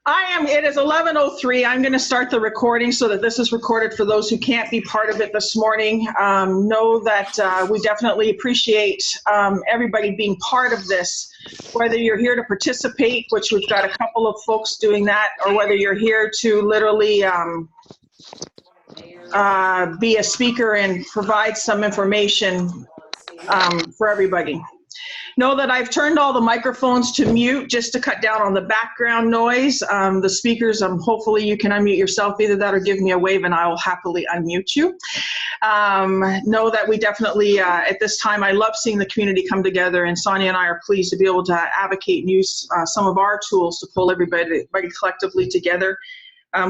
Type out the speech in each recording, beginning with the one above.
I am. It is 11:03. I'm going to start the recording so that this is recorded for those who can't be part of it this morning. Know that we definitely appreciate everybody being part of this, whether you're here to participate, which we've got a couple of folks doing that, or whether you're here to literally be a speaker and provide some information for everybody. Know that I've turned all the microphones to mute just to cut down on the background noise. The speakers, hopefully you can unmute yourself, either that or give me a wave and I will happily unmute you. Know that we definitely, at this time, I love seeing the community come together, and Sonia and I are pleased to be able to advocate and use some of our tools to pull everybody collectively together.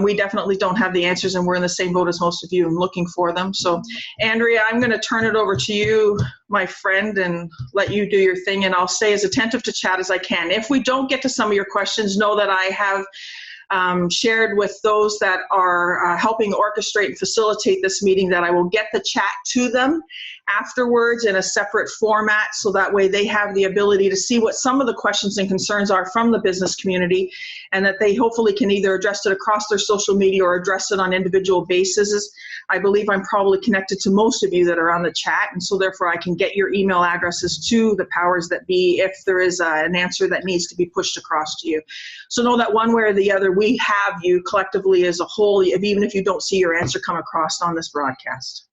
We definitely don't have the answers, and we're in the same boat as most of you and looking for them. So, Andrea, I'm going to turn it over to you, my friend, and let you do your thing, and I'll stay as attentive to chat as I can. If we don't get to some of your questions, know that I have shared with those that are helping orchestrate and facilitate this meeting that I will get the chat to them afterwards in a separate format, so that way they have the ability to see what some of the questions and concerns are from the business community, and that they hopefully can either address it across their social media or address it on individual bases. I believe I'm probably connected to most of you that are on the chat, and so therefore I can get your email addresses to the powers that be if there is an answer that needs to be pushed across to you. So know that one way or the other, we have you collectively as a whole, even if you don't see your answer come across on this broadcast.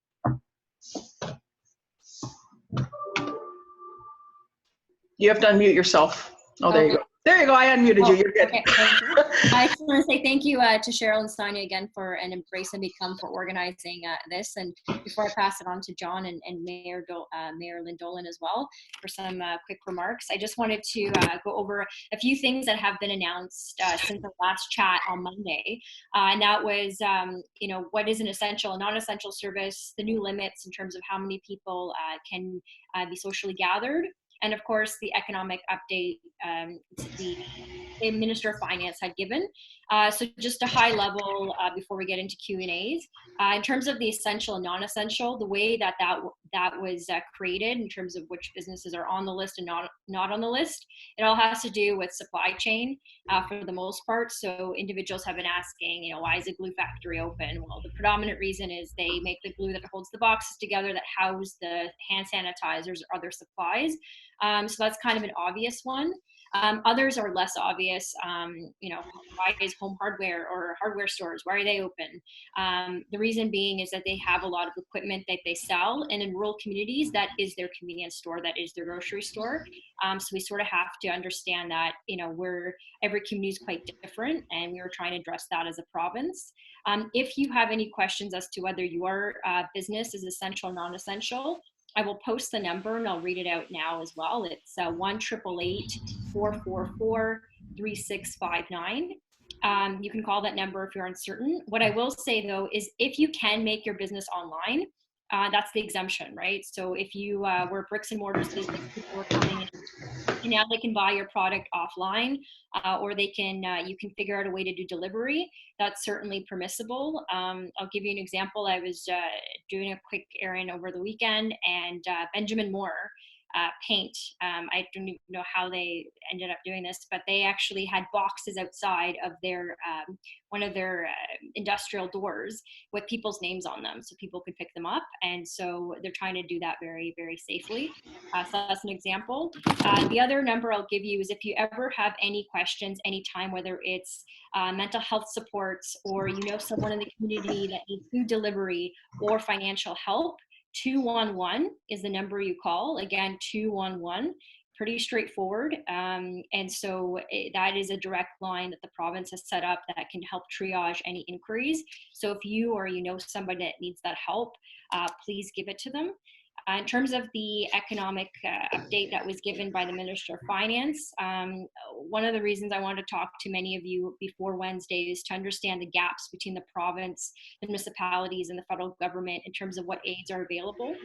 You have to unmute yourself. Oh, there you go. There you go. I unmuted you. You're good. Okay, thank you. I just want to say thank you to Cheryl and Sonia again for and Embrace and Become for organizing this. And before I pass it on to John and Mayor Lynn Dollin as well for some quick remarks, I just wanted to go over a few things that have been announced since the last chat on Monday. And that was, what is an essential and non-essential service, the new limits in terms of how many people can be socially gathered, and of course, the economic update the Minister of Finance had given. So just a high level before we get into Q&As. In terms of the essential and non-essential, the way that was created in terms of which businesses are on the list and not on the list, it all has to do with supply chain for the most part. So individuals have been asking, why is a glue factory open? Well, the predominant reason is they make the glue that holds the boxes together that house the hand sanitizers or other supplies. So that's kind of an obvious one. Others are less obvious. Why is home hardware or hardware stores, why are they open? The reason being is that they have a lot of equipment that they sell, and in rural communities, that is their convenience store, that is their grocery store. So we sort of have to understand that, every community is quite different, and we were trying to address that as a province. If you have any questions as to whether your business is essential or non-essential, I will post the number and I'll read it out now as well. It's 1-888-444-3659. You can call that number if you're uncertain. What I will say though is if you can make your business online, that's the exemption, right? So if you were bricks and mortars business, people were coming in, and now they can buy your product offline, or they can you can figure out a way to do delivery. That's certainly permissible. I'll give you an example. I was doing a quick errand over the weekend, and Benjamin Moore Paint, I don't even know how they ended up doing this, but they actually had boxes outside of their one of their industrial doors with people's names on them, so people could pick them up. And so they're trying to do that very, very safely. So that's an example. The other number I'll give you is if you ever have any questions anytime, whether it's mental health supports or someone in the community that needs food delivery or financial help, 211 is the number you call. Again, 211, pretty straightforward. And so that is a direct line that the province has set up that can help triage any inquiries. So if you or somebody that needs that help, please give it to them. In terms of the economic update that was given by the Minister of Finance, one of the reasons I wanted to talk to many of you before Wednesday is to understand the gaps between the province, the municipalities, and the federal government in terms of what aids are available.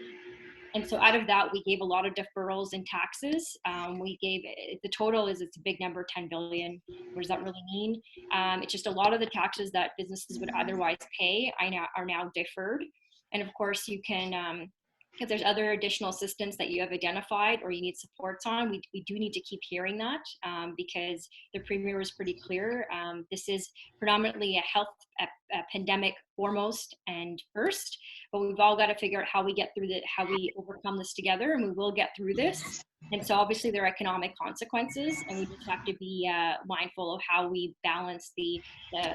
And so out of that, we gave a lot of deferrals in taxes. We gave, the total is, it's a big number, 10 billion. What does that really mean? It's just a lot of the taxes that businesses would otherwise pay are now deferred. And of course, you can if there's other additional assistance that you have identified or you need supports on, we do need to keep hearing that because the Premier is pretty clear. This is predominantly a pandemic foremost and first, but we've all got to figure out how we get through how we overcome this together, and we will get through this. And so obviously there are economic consequences, and we just have to be mindful of how we balance the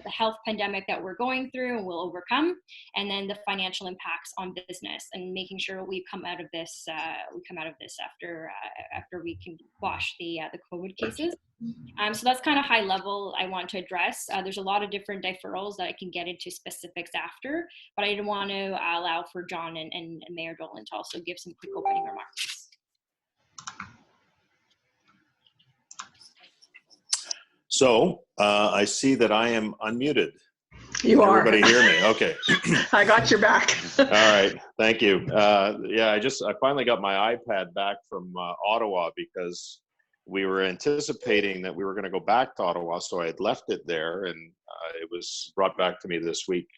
health pandemic that we're going through and we'll overcome, and then the financial impacts on business, and making sure we come out of this after we can quash the COVID cases. So that's kind of high level I want to address. There's a lot of different deferrals that I can get into specifics after, but I didn't want to allow for John and Mayor Dollin to also give some quick opening remarks. So I see that I am unmuted. You are. Everybody hear me? Okay. I got your back. All right. Thank you. Yeah, I finally got my iPad back from Ottawa because we were anticipating that we were going to go back to Ottawa. So I had left it there, and it was brought back to me this week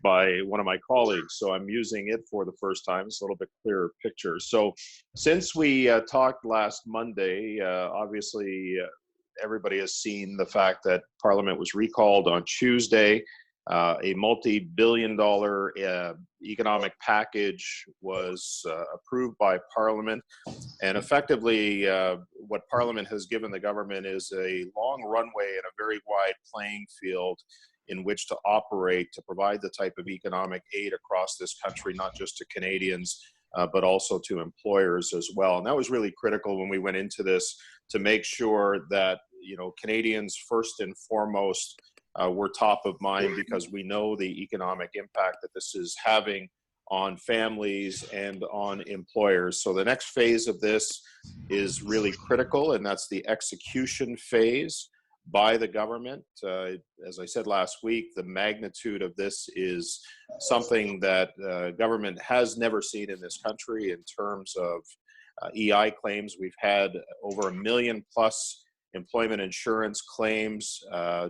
by one of my colleagues. So I'm using it for the first time. It's a little bit clearer picture. So since we talked last Monday, obviously, everybody has seen the fact that Parliament was recalled on Tuesday. A multi-billion-dollar economic package was approved by Parliament. And effectively, what Parliament has given the government is a long runway and a very wide playing field in which to operate to provide the type of economic aid across this country, not just to Canadians, but also to employers as well. And that was really critical when we went into this, to make sure that, you know, Canadians first and foremost were top of mind, because we know the economic impact that this is having on families and on employers. So the next phase of this is really critical, and that's the execution phase by the government. As I said last week, the magnitude of this is something that government has never seen in this country in terms of EI claims. We've had over 1 million plus employment insurance claims.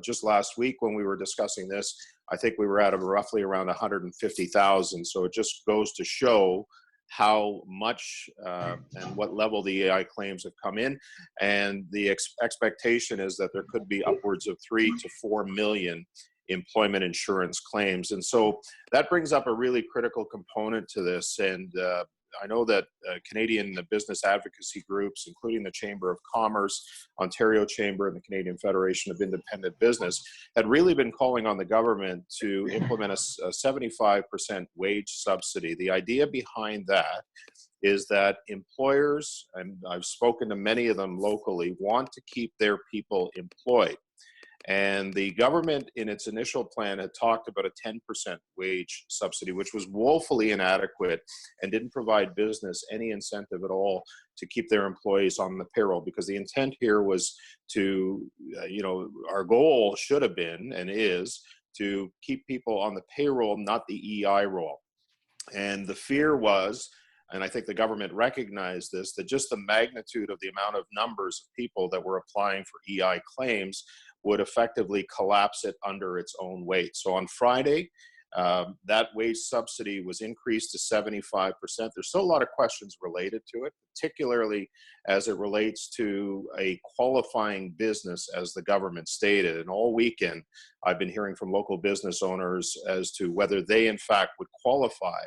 Just last week when we were discussing this, I think we were at roughly around 150,000. So it just goes to show how much and what level the EI claims have come in. And the expectation is that there could be upwards of 3 to 4 million employment insurance claims. And so that brings up a really critical component to this. And I know that Canadian business advocacy groups, including the Chamber of Commerce, Ontario Chamber, and the Canadian Federation of Independent Business, had really been calling on the government to implement a 75% wage subsidy. The idea behind that is that employers, and I've spoken to many of them locally, want to keep their people employed. And the government, in its initial plan, had talked about a 10% wage subsidy, which was woefully inadequate and didn't provide business any incentive at all to keep their employees on the payroll, because the intent here was to, our goal should have been and is to keep people on the payroll, not the EI roll. And the fear was, and I think the government recognized this, that just the magnitude of the amount of numbers of people that were applying for EI claims would effectively collapse it under its own weight. So on Friday, that wage subsidy was increased to 75%. There's still a lot of questions related to it, particularly as it relates to a qualifying business, as the government stated. And all weekend, I've been hearing from local business owners as to whether they, in fact, would qualify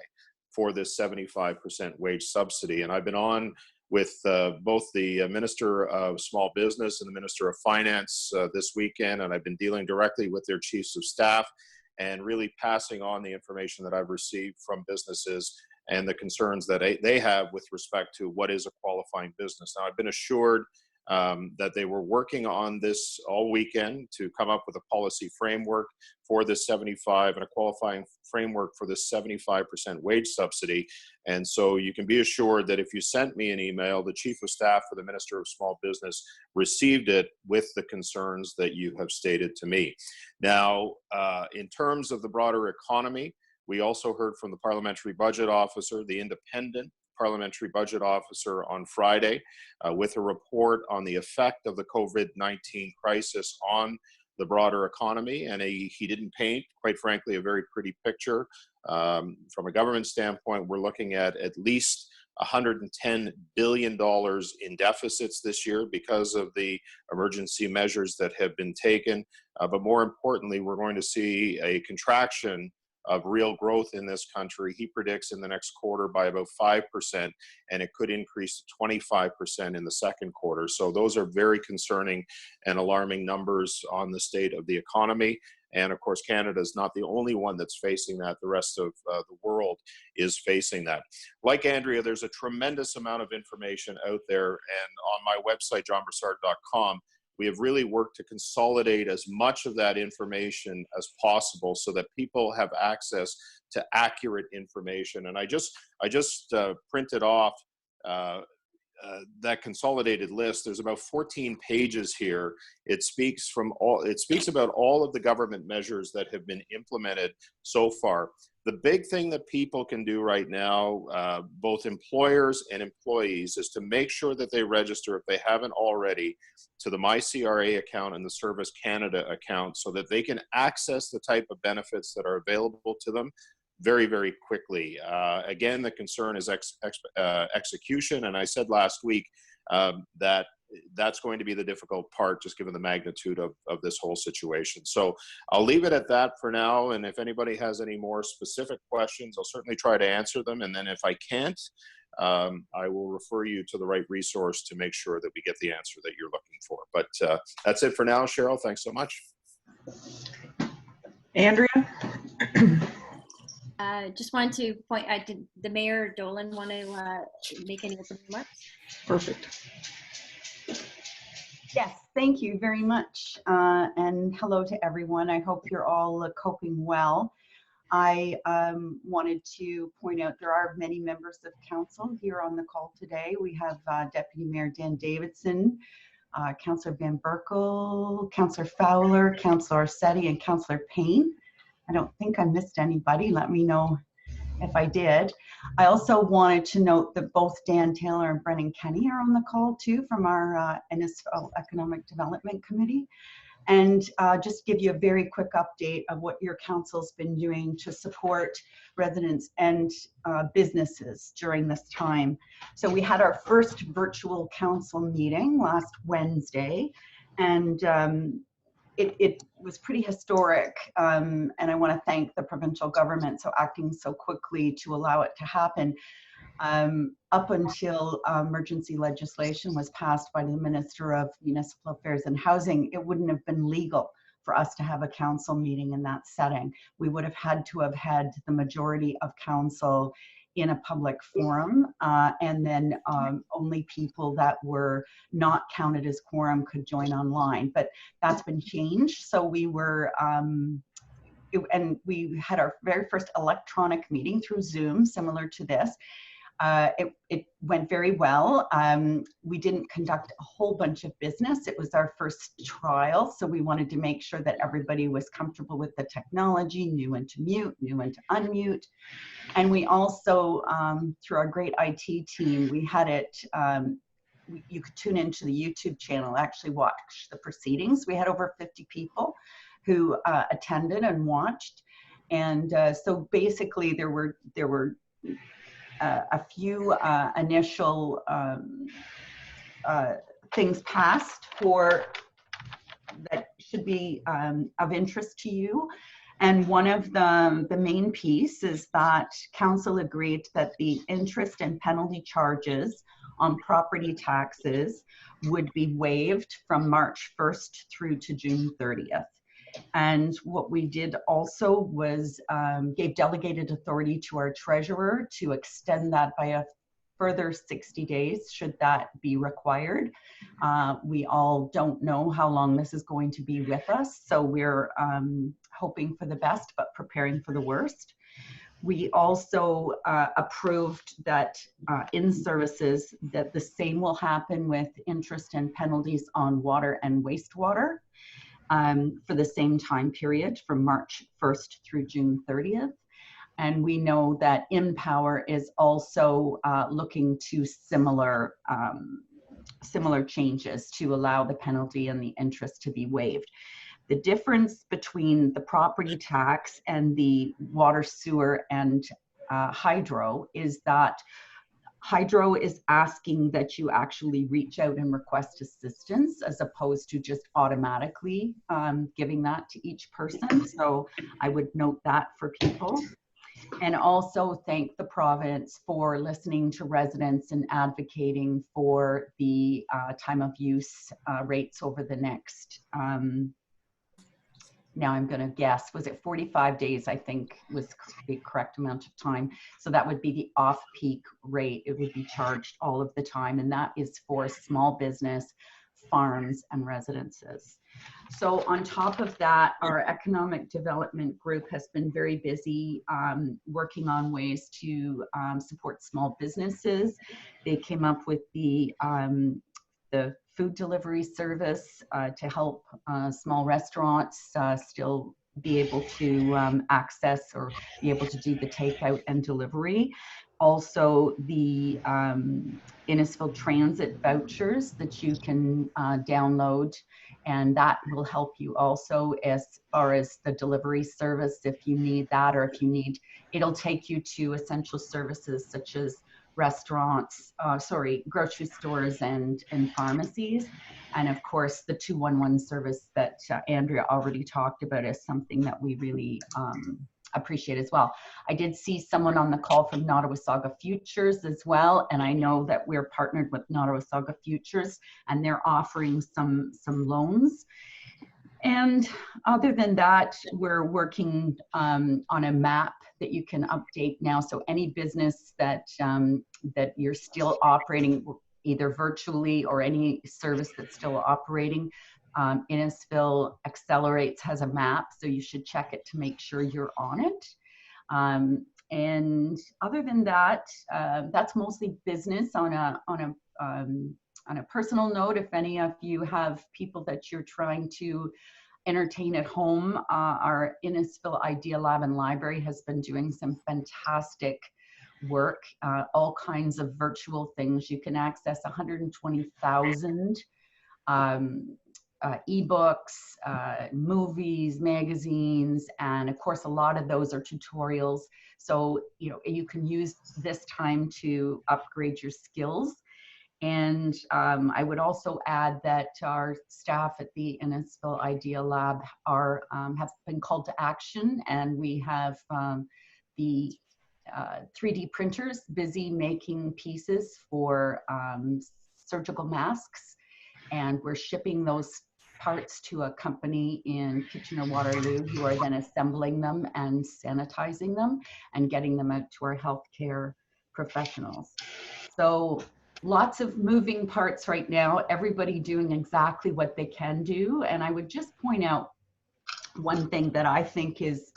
for this 75% wage subsidy. And I've been on with both the Minister of Small Business and the Minister of Finance this weekend, and I've been dealing directly with their chiefs of staff and really passing on the information that I've received from businesses and the concerns that they have with respect to what is a qualifying business. Now, I've been assured that they were working on this all weekend to come up with a policy framework for this 75 and a qualifying framework for this 75% wage subsidy. And so you can be assured that if you sent me an email, the Chief of Staff for the Minister of Small Business received it with the concerns that you have stated to me. Now, in terms of the broader economy, we also heard from the Parliamentary Budget Officer, the independent Parliamentary Budget Officer, on Friday with a report on the effect of the COVID-19 crisis on the broader economy, and he didn't paint, quite frankly, a very pretty picture. From a government standpoint, we're looking at least $110 billion in deficits this year because of the emergency measures that have been taken. But more importantly, we're going to see a contraction of real growth in this country. He predicts in the next quarter by about 5%, and it could increase to 25% in the second quarter. So those are very concerning and alarming numbers on the state of the economy. And of course, Canada is not the only one that's facing that. The rest of the world is facing that. Like Andrea, there's a tremendous amount of information out there. And on my website, johnbrassard.com, we have really worked to consolidate as much of that information as possible so that people have access to accurate information. And I just printed off that consolidated list. There's about 14 pages here. It speaks about all of the government measures that have been implemented so far. The big thing that people can do right now, both employers and employees, is to make sure that they register, if they haven't already, to the MyCRA account and the Service Canada account so that they can access the type of benefits that are available to them very, very quickly. Again, the concern is execution. And I said last week that that's going to be the difficult part, just given the magnitude of this whole situation. So I'll leave it at that for now. And if anybody has any more specific questions, I'll certainly try to answer them. And then if I can't, I will refer you to the right resource to make sure that we get the answer that you're looking for. But that's it for now, Cheryl. Thanks so much. Andrea? Just wanted to point out, did the Mayor Dollin want to make any opening remarks? Perfect. Yes, thank you very much. And hello to everyone. I hope you're all coping well. I wanted to point out there are many members of council here on the call today. We have Deputy Mayor Dan Davidson, Councillor Van Berkel, Councillor Fowler, Councillor Arsetti, and Councillor Payne. I don't think I missed anybody. Let me know if I did. I also wanted to note that both Dan Taylor and Brennan Kenny are on the call too from our Innisfil Economic Development Committee. And just give you a very quick update of what your council's been doing to support residents and businesses during this time. So we had our first virtual council meeting last Wednesday, and it was pretty historic, and I want to thank the provincial government for acting so quickly to allow it to happen. Up until emergency legislation was passed by the Minister of Municipal Affairs and Housing, it wouldn't have been legal for us to have a council meeting in that setting. We would have had to have had the majority of council in a public forum, and then only people that were not counted as quorum could join online. But that's been changed. So we were, and we had our very first electronic meeting through Zoom, similar to this. It went very well. We didn't conduct a whole bunch of business. It was our first trial, so we wanted to make sure that everybody was comfortable with the technology, knew when to mute, knew when to unmute. And we also, through our great IT team, we had it, you could tune into the YouTube channel, actually watch the proceedings. We had over 50 people who attended and watched. And so basically there were a few initial things passed for that should be of interest to you. And one of the main piece is that council agreed that the interest and penalty charges on property taxes would be waived from March 1st through to June 30th. And what we did also was gave delegated authority to our treasurer to extend that by a further 60 days, should that be required. We all don't know how long this is going to be with us, so we're hoping for the best, but preparing for the worst. We also approved that in services that the same will happen with interest and penalties on water and wastewater. For the same time period from March 1st through June 30th. And we know that InPower is also looking to similar changes to allow the penalty and the interest to be waived. The difference between the property tax and the water, sewer, and hydro is that hydro is asking that you actually reach out and request assistance as opposed to just automatically giving that to each person. So I would note that for people. And also thank the province for listening to residents and advocating for the time of use rates over the next, now I'm going to guess, was it 45 days, I think was the correct amount of time. So that would be the off-peak rate. It would be charged all of the time. And that is for small business, farms, and residences. So on top of that, our economic development group has been very busy working on ways to support small businesses. They came up with the food delivery service to help small restaurants still be able to access or be able to do the takeout and delivery. Also, the Innisfil transit vouchers that you can download, and that will help you also as far as the delivery service if you need that, or if you need, it'll take you to essential services such as restaurants, grocery stores and pharmacies. And of course, the 211 service that Andrea already talked about is something that we really appreciate as well. I did see someone on the call from Nottawasaga Futures as well, and I know that we're partnered with Nottawasaga Futures, and they're offering some loans. And other than that, we're working on a map that you can update now. So any business that that you're still operating either virtually or any service that's still operating, Innisfil Accelerates has a map, so you should check it to make sure you're on it. And other than that, that's mostly business. On a personal note, if any of you have people that you're trying to entertain at home, our Innisfil Idea Lab and Library has been doing some fantastic work, all kinds of virtual things. You can access 120,000 ebooks, movies, magazines, and of course a lot of those are tutorials. So you can use this time to upgrade your skills. And I would also add that our staff at the Innisfil Idea Lab have been called to action, and we have the 3D printers busy making pieces for surgical masks, and we're shipping those parts to a company in Kitchener-Waterloo who are then assembling them and sanitizing them and getting them out to our healthcare professionals. So lots of moving parts right now, everybody doing exactly what they can do. And I would just point out one thing that I think is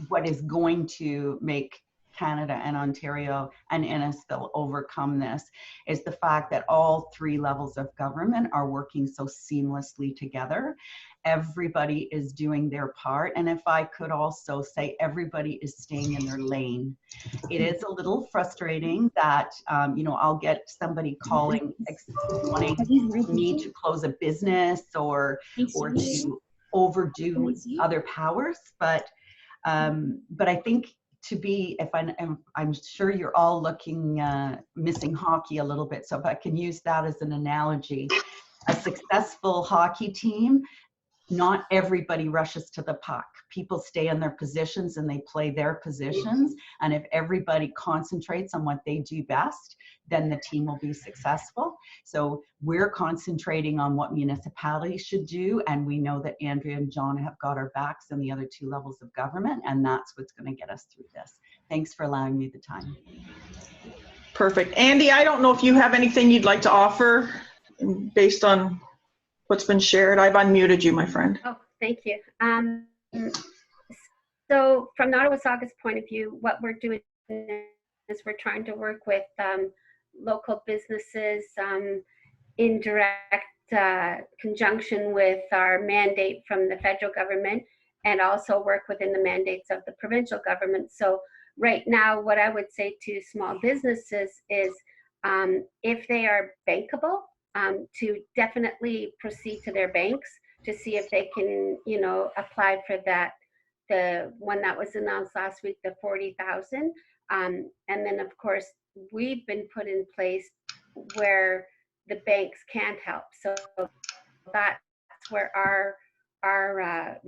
what is going to make Canada and Ontario and Innisfil overcome this is the fact that all three levels of government are working so seamlessly together. Everybody is doing their part. And if I could also say, everybody is staying in their lane. It is a little frustrating that, I'll get somebody calling, wanting me to close a business or to overdo other powers. But I think I'm sure you're all looking, missing hockey a little bit. So if I can use that as an analogy, a successful hockey team, not everybody rushes to the puck. People stay in their positions and they play their positions. And if everybody concentrates on what they do best, then the team will be successful. So we're concentrating on what municipalities should do. And we know that Andrea and John have got our backs in the other two levels of government. And that's what's going to get us through this. Thanks for allowing me the time. Perfect. Andie, I don't know if you have anything you'd like to offer based on what's been shared. I've unmuted you, my friend. Oh, thank you. So from Nottawasaga's point of view, what we're doing is we're trying to work with local businesses in direct conjunction with our mandate from the federal government, and also work within the mandates of the provincial government. So right now, what I would say to small businesses is if they are bankable, to definitely proceed to their banks to see if they can, you know, apply for that, the one that was announced last week, the 40,000. And then of course, we've been put in place where the banks can't help. So that's where our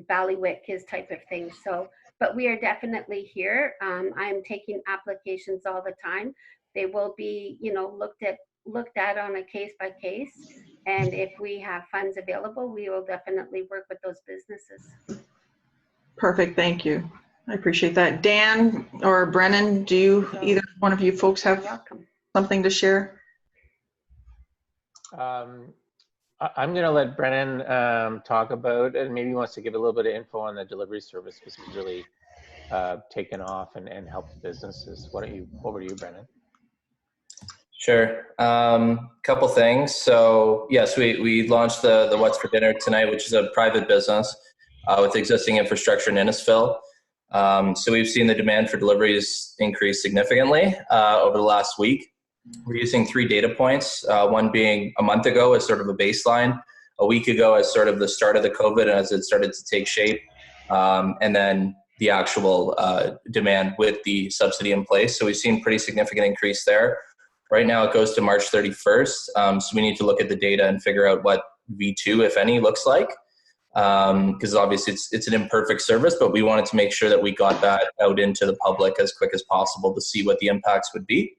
Ballywick is type of thing. So, but we are definitely here. I'm taking applications all the time. They will be, you know, looked at on a case by case. And if we have funds available, we will definitely work with those businesses. Perfect, thank you. I appreciate that. Dan or Brennan, do you, either one of you folks have Welcome. something to share? I'm going to let Brennan talk about, and maybe he wants to give a little bit of info on the delivery service, which has really taken off and helped businesses. Over to you, Brennan. Sure. Couple things. So yes, we launched the What's for Dinner tonight, which is a private business with existing infrastructure in Innisfil. So we've seen the demand for deliveries increase significantly over the last week. We're using 3 data points, one being a month ago as sort of a baseline, a week ago as sort of the start of the COVID as it started to take shape, and then the actual demand with the subsidy in place. So we've seen pretty significant increase there. Right now it goes to March 31st. So we need to look at the data and figure out what V2, if any, looks like. Because obviously it's an imperfect service, but we wanted to make sure that we got that out into the public as quick as possible to see what the impacts would be.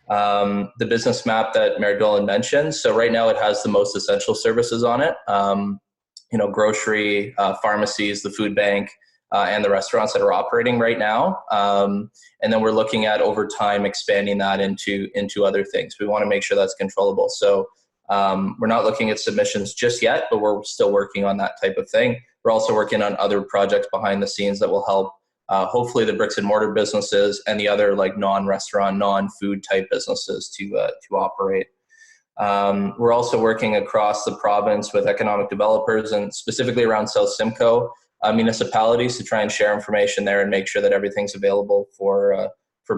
The business map that Mayor Dollin mentioned. So right now it has the most essential services on it. You know, grocery, pharmacies, the food bank, and the restaurants that are operating right now. And then we're looking at over time expanding that into other things. We want to make sure that's controllable. So we're not looking at submissions just yet, but we're still working on that type of thing. We're also working on other projects behind the scenes that will help hopefully the bricks and mortar businesses and the other like non-restaurant, non-food type businesses to operate. We're also working across the province with economic developers and specifically around South Simcoe municipalities to try and share information there and make sure that everything's available for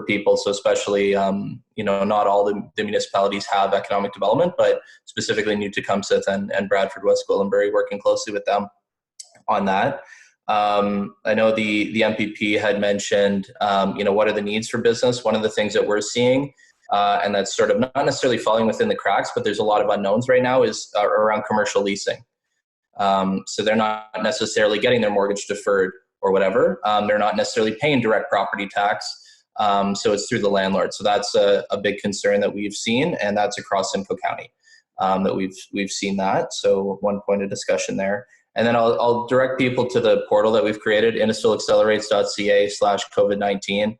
people. So especially, you know, not all the municipalities have economic development, but specifically New Tecumseth and Bradford, West Gwillimbury, working closely with them on that. I know the MPP had mentioned, you know, what are the needs for business? One of the things that we're seeing, and that's sort of not necessarily falling within the cracks, but there's a lot of unknowns right now, is around commercial leasing. So they're not necessarily getting their mortgage deferred or whatever. They're not necessarily paying direct property tax. So it's through the landlord. So that's a big concern that we've seen, and that's across Simcoe County that we've seen that. So one point of discussion there. And then I'll direct people to the portal that we've created, innisfilaccelerates.ca/COVID-19.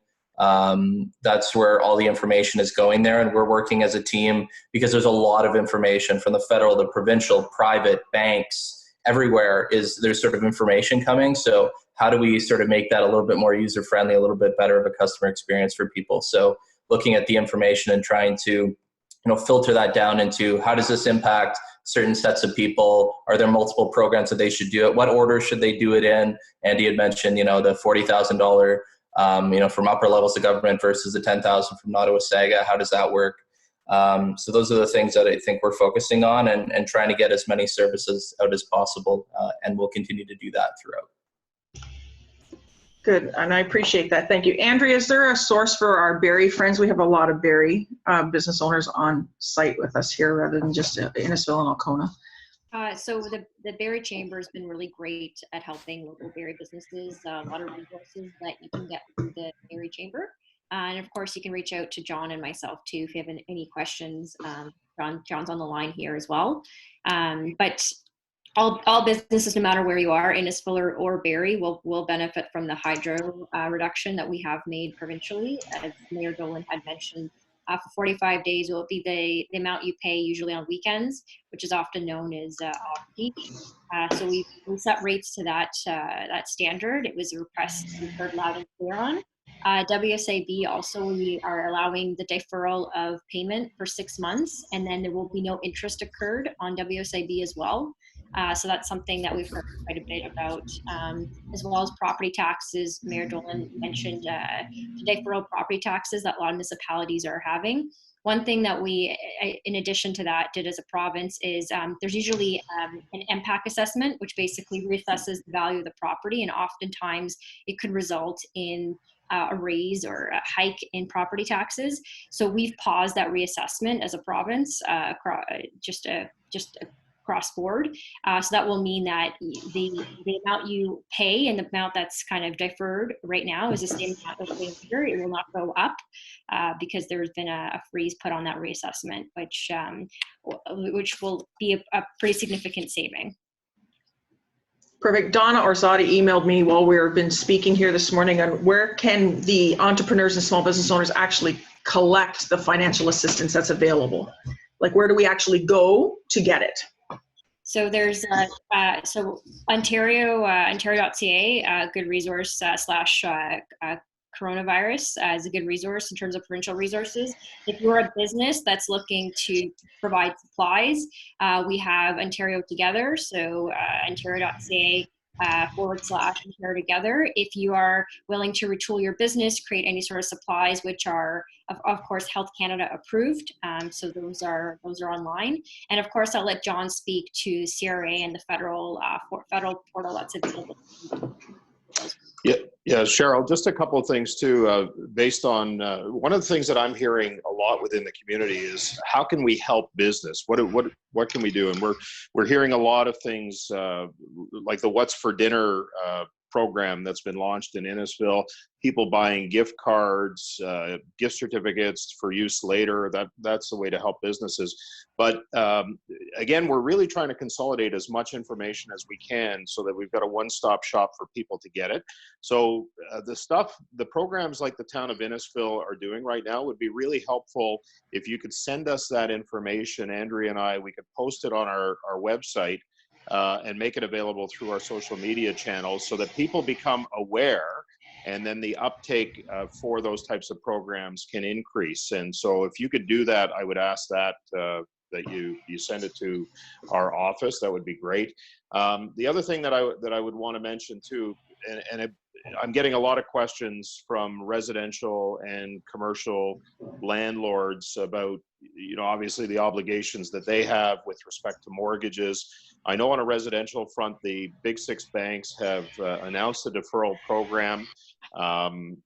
That's where all the information is going there. And we're working as a team because there's a lot of information from the federal, the provincial, private, banks, everywhere there's sort of information coming. So how do we sort of make that a little bit more user-friendly, a little bit better of a customer experience for people? So looking at the information and trying to, you know, filter that down into how does this impact certain sets of people? Are there multiple programs that they should do it? What order should they do it in? Andie had mentioned, you know, the $40,000, you know, from upper levels of government versus the $10,000 from Nottawasaga. How does that work? So those are the things that I think we're focusing on and trying to get as many services out as possible. And we'll continue to do that throughout. Good, and I appreciate that. Thank you. Andrea, is there a source for our Barrie friends? We have a lot of Barrie business owners on site with us here rather than just Innisfil and Alcona. So the Barrie Chamber has been really great at helping local Barrie businesses. A lot of resources that you can get through the Barrie Chamber. And of course, you can reach out to John and myself too if you have any questions. John's on the line here as well. But all businesses, no matter where you are, Innisfil or Barrie, will benefit from the hydro reduction that we have made provincially. As Mayor Dollin had mentioned, for 45 days will be the amount you pay usually on weekends, which is often known as off-peak. So we set rates to that standard. It was a request we heard loud and clear on. WSAB also, we are allowing the deferral of payment for 6 months, and then there will be no interest accrued on WSAB as well. So that's something that we've heard quite a bit about, as well as property taxes. Mayor Dollin mentioned deferral property taxes that a lot of municipalities are having. One thing that we, in addition to that, did as a province is there's usually an impact assessment, which basically reassesses the value of the property, and oftentimes it could result in a raise or a hike in property taxes. So we've paused that reassessment as a province, just across board. So that will mean that the amount you pay and the amount that's kind of deferred right now is the same amount of later. It will not go up because there's been a freeze put on that reassessment, which will be a pretty significant saving. Perfect. Donna Orsatti emailed me while we've been speaking here this morning on where can the entrepreneurs and small business owners actually collect the financial assistance that's available? Like, where do we actually go to get it? So there's Ontario.ca, a good resource / coronavirus is a good resource in terms of provincial resources. If you're a business that's looking to provide supplies, we have Ontario Together, so Ontario.ca /Ontario Together. If you are willing to retool your business, create any sort of supplies, which are of course Health Canada approved, so those are online. And of course, I'll let John speak to CRA and the federal portal that's available. Yeah, Cheryl, just a couple of things too, based on one of the things that I'm hearing a lot within the community is how can we help business? What can we do? And we're hearing a lot of things like the What's for Dinner program that's been launched in Innisfil, people buying gift cards, gift certificates for use later. That's the way to help businesses. But again, we're really trying to consolidate as much information as we can so that we've got a one-stop shop for people to get it. So the programs like the town of Innisfil are doing right now would be really helpful if you could send us that information, Andrea and I, we could post it on our website and make it available through our social media channels so that people become aware, and then the uptake for those types of programs can increase. And so if you could do that, I would ask that you send it to our office. That would be great. The other thing that I would want to mention too, I'm getting a lot of questions from residential and commercial landlords about, obviously the obligations that they have with respect to mortgages. I know on a residential front, the big six banks have announced a deferral program.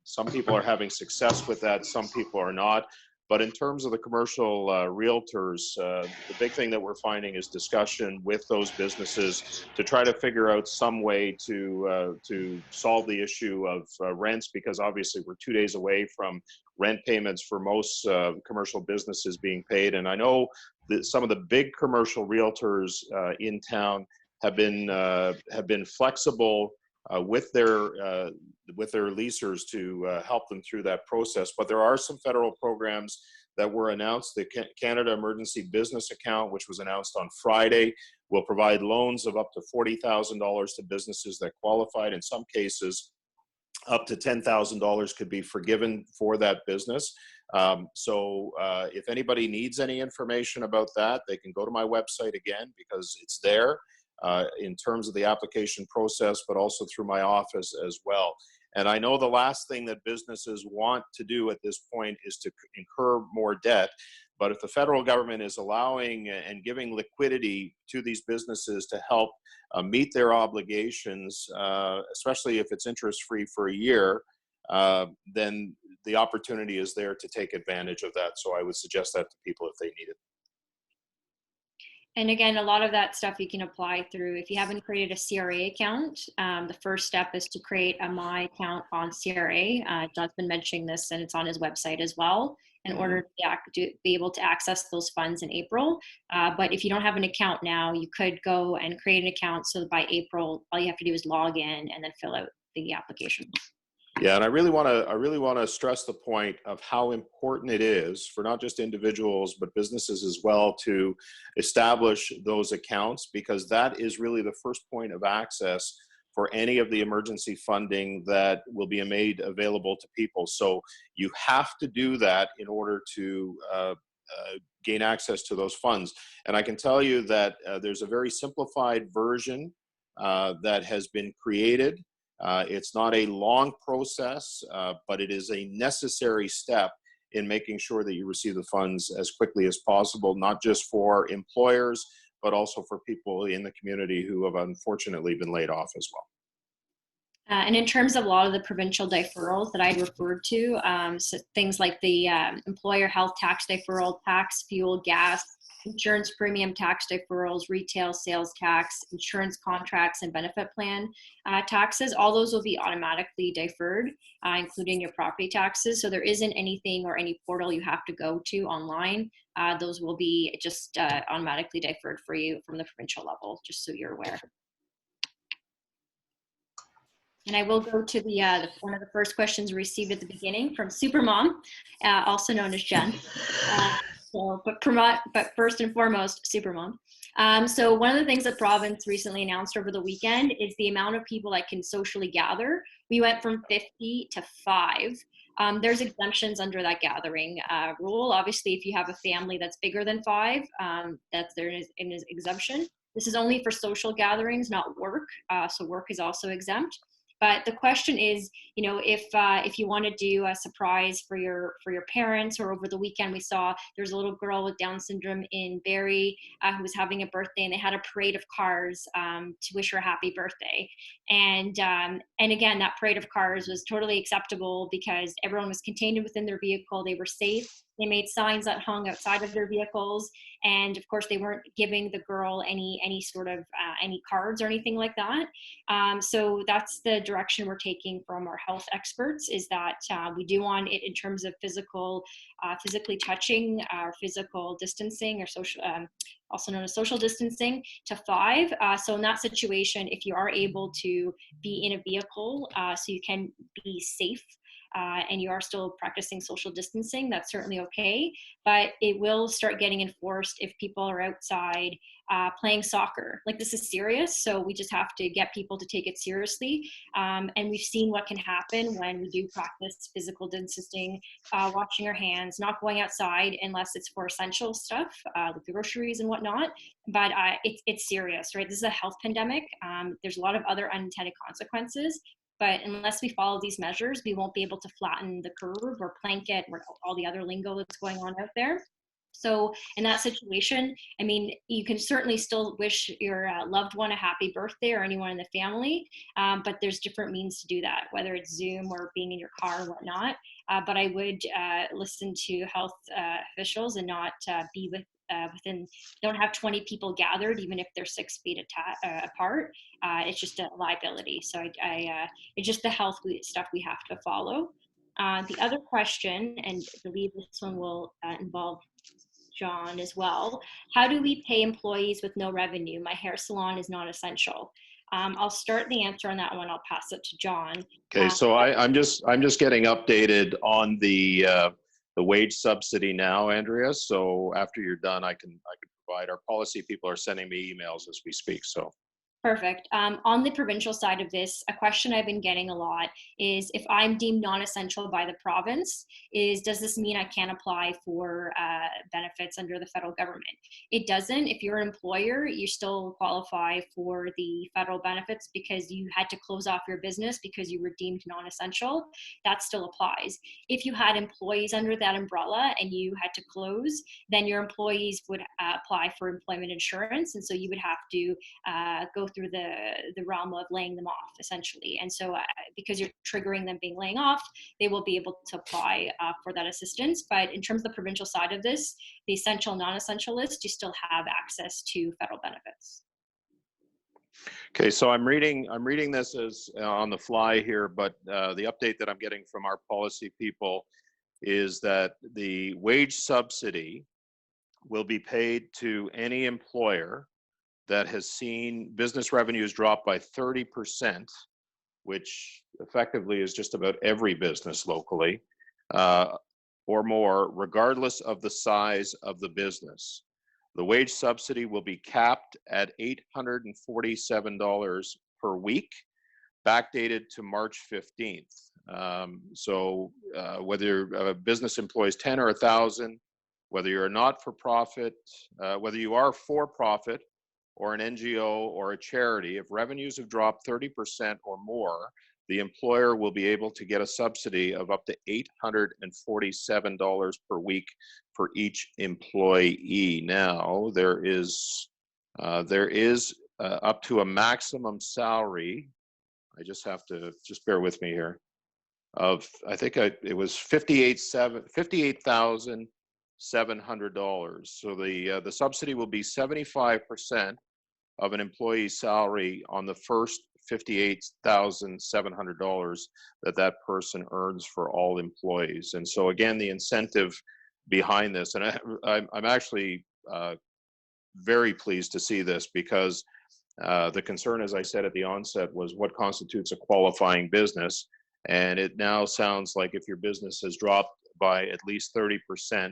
Some people are having success with that, some people are not. But in terms of the commercial realtors, the big thing that we're finding is discussion with those businesses to try to figure out some way to solve the issue of rents, because obviously we're 2 days away from rent payments for most commercial businesses being paid. And I know that some of the big commercial realtors in town have been flexible with their leasers to help them through that process. But there are some federal programs that were announced. The Canada Emergency Business Account, which was announced on Friday, will provide loans of up to $40,000 to businesses that qualified. In some cases, up to $10,000 could be forgiven for that business. So if anybody needs any information about that, they can go to my website again, because it's there. In terms of the application process, but also through my office as well. And I know the last thing that businesses want to do at this point is to incur more debt. But if the federal government is allowing and giving liquidity to these businesses to help meet their obligations, especially if it's interest-free for a year, then the opportunity is there to take advantage of that. So I would suggest that to people if they need it. And again, a lot of that stuff you can apply through, if you haven't created a CRA account, the first step is to create a My account on CRA. John's been mentioning this, and it's on his website as well, in order to be able to access those funds in April. But if you don't have an account now, you could go and create an account so that by April, all you have to do is log in and then fill out the application. Yeah, and I really want to stress the point of how important it is for not just individuals but businesses as well to establish those accounts, because that is really the first point of access for any of the emergency funding that will be made available to people. So you have to do that in order to gain access to those funds. And I can tell you that there's a very simplified version that has been created. It's not a long process, but it is a necessary step in making sure that you receive the funds as quickly as possible, not just for employers, but also for people in the community who have unfortunately been laid off as well. And in terms of a lot of the provincial deferrals that I referred to, so things like the employer health tax deferral, tax, fuel, gas, insurance premium tax deferrals, retail sales tax, insurance contracts and benefit plan taxes, all those will be automatically deferred, including your property taxes. So there isn't anything or any portal you have to go to online. Those will be just automatically deferred for you from the provincial level, just so you're aware. And I will go to the one of the first questions received at the beginning from Supermom, also known as Jen. But first and foremost, Supermom. So one of the things the province recently announced over the weekend is the amount of people that can socially gather. We went from 50 to 5. There's exemptions under that gathering rule. Obviously, if you have a family that's bigger than 5, there is an exemption. This is only for social gatherings, not work. So work is also exempt. But the question is, you know, if you want to do a surprise for your parents, or over the weekend we saw there's a little girl with Down syndrome in Barrie who was having a birthday, and they had a parade of cars to wish her a happy birthday. And again, that parade of cars was totally acceptable because everyone was contained within their vehicle. They were safe. They made signs that hung outside of their vehicles, and of course, they weren't giving the girl any sort of any cards or anything like that. So that's the direction we're taking from our health experts. Is that we do want it in terms of physically touching, physical distancing, or social, also known as social distancing, to 5. So in that situation, if you are able to be in a vehicle, so you can be safe. And you are still practicing social distancing, that's certainly okay. But it will start getting enforced if people are outside playing soccer. Like, this is serious, so we just have to get people to take it seriously. And we've seen what can happen when we do practice physical distancing, washing our hands, not going outside unless it's for essential stuff, like the groceries and whatnot. But it's serious, right? This is a health pandemic. There's a lot of other unintended consequences. But unless we follow these measures, we won't be able to flatten the curve or plank it, or all the other lingo that's going on out there. So in that situation, I mean, you can certainly still wish your loved one a happy birthday, or anyone in the family, but there's different means to do that, whether it's Zoom or being in your car or whatnot. But I would listen to health officials and not be within, don't have 20 people gathered, even if they're 6 feet apart. It's just a liability. So it's just the health stuff we have to follow. The other question, and I believe this one will involve John as well. How do we pay employees with no revenue? My hair salon is not essential. I'll start the answer on that one. I'll pass it to John. Okay, so I'm just getting updated on the wage subsidy now, Andrea. So after you're done, I can provide. Our policy people are sending me emails as we speak. So. Perfect. On the provincial side of this, a question I've been getting a lot is, if I'm deemed non-essential by the province, does this mean I can't apply for benefits under the federal government? It doesn't. If you're an employer, you still qualify for the federal benefits because you had to close off your business because you were deemed non-essential. That still applies. If you had employees under that umbrella and you had to close, then your employees would apply for employment insurance, and so you would have to go through the realm of laying them off, essentially. And so because you're triggering them being laying off, they will be able to apply for that assistance. But in terms of the provincial side of this, the essential, non-essential list, you still have access to federal benefits. Okay, so I'm reading this as on the fly here, but the update that I'm getting from our policy people is that the wage subsidy will be paid to any employer that has seen business revenues drop by 30%, which effectively is just about every business locally, or more, regardless of the size of the business. The wage subsidy will be capped at $847 per week, backdated to March 15th. So whether a business employs 10 or 1,000, whether you're a not-for-profit, whether you are for-profit or an NGO or a charity, if revenues have dropped 30% or more, the employer will be able to get a subsidy of up to $847 per week for each employee. Now, there is up to a maximum salary. I just have to, just bear with me here, of, I think it was $58,700. So the subsidy will be 75% of an employee's salary on the first $58,700 that person earns for all employees. And so again, the incentive behind this, and I'm actually very pleased to see this, because the concern, as I said at the onset, was what constitutes a qualifying business. And it now sounds like if your business has dropped by at least 30%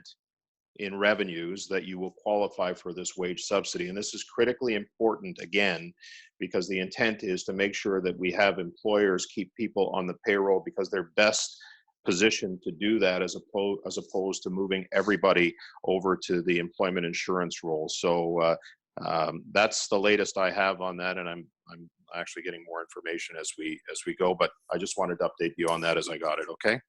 in revenues, that you will qualify for this wage subsidy. And this is critically important, again, because the intent is to make sure that we have employers keep people on the payroll, because they're best positioned to do that as opposed to moving everybody over to the employment insurance role. So that's the latest I have on that, and I'm actually getting more information as we go, but I just wanted to update you on that as I got it. Okay.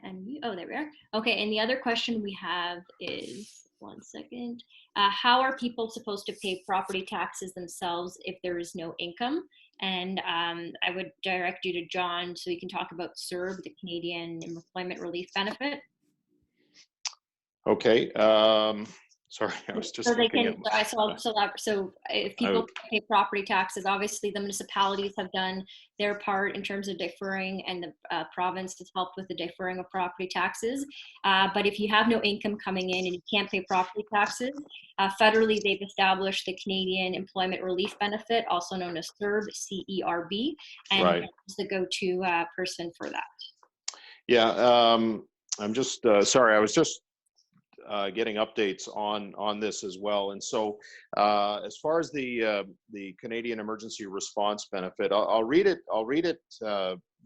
And oh, there we are. Okay, and the other question we have is, one second, how are people supposed to pay property taxes themselves if there is no income? And I would direct you to John so you can talk about CERB, the Canadian Employment Relief Benefit. Okay. Sorry, I was just so they looking can. at So if people pay property taxes, obviously the municipalities have done their part in terms of deferring, and the province has helped with the deferring of property taxes. But if you have no income coming in and you can't pay property taxes, federally they've established the Canadian Employment Relief Benefit, also known as CERB, C-E-R-B, and right. it's the go-to person for that. Yeah, I'm just sorry. I was just getting updates on this as well. And so as far as the Canadian Emergency Response Benefit, I'll read it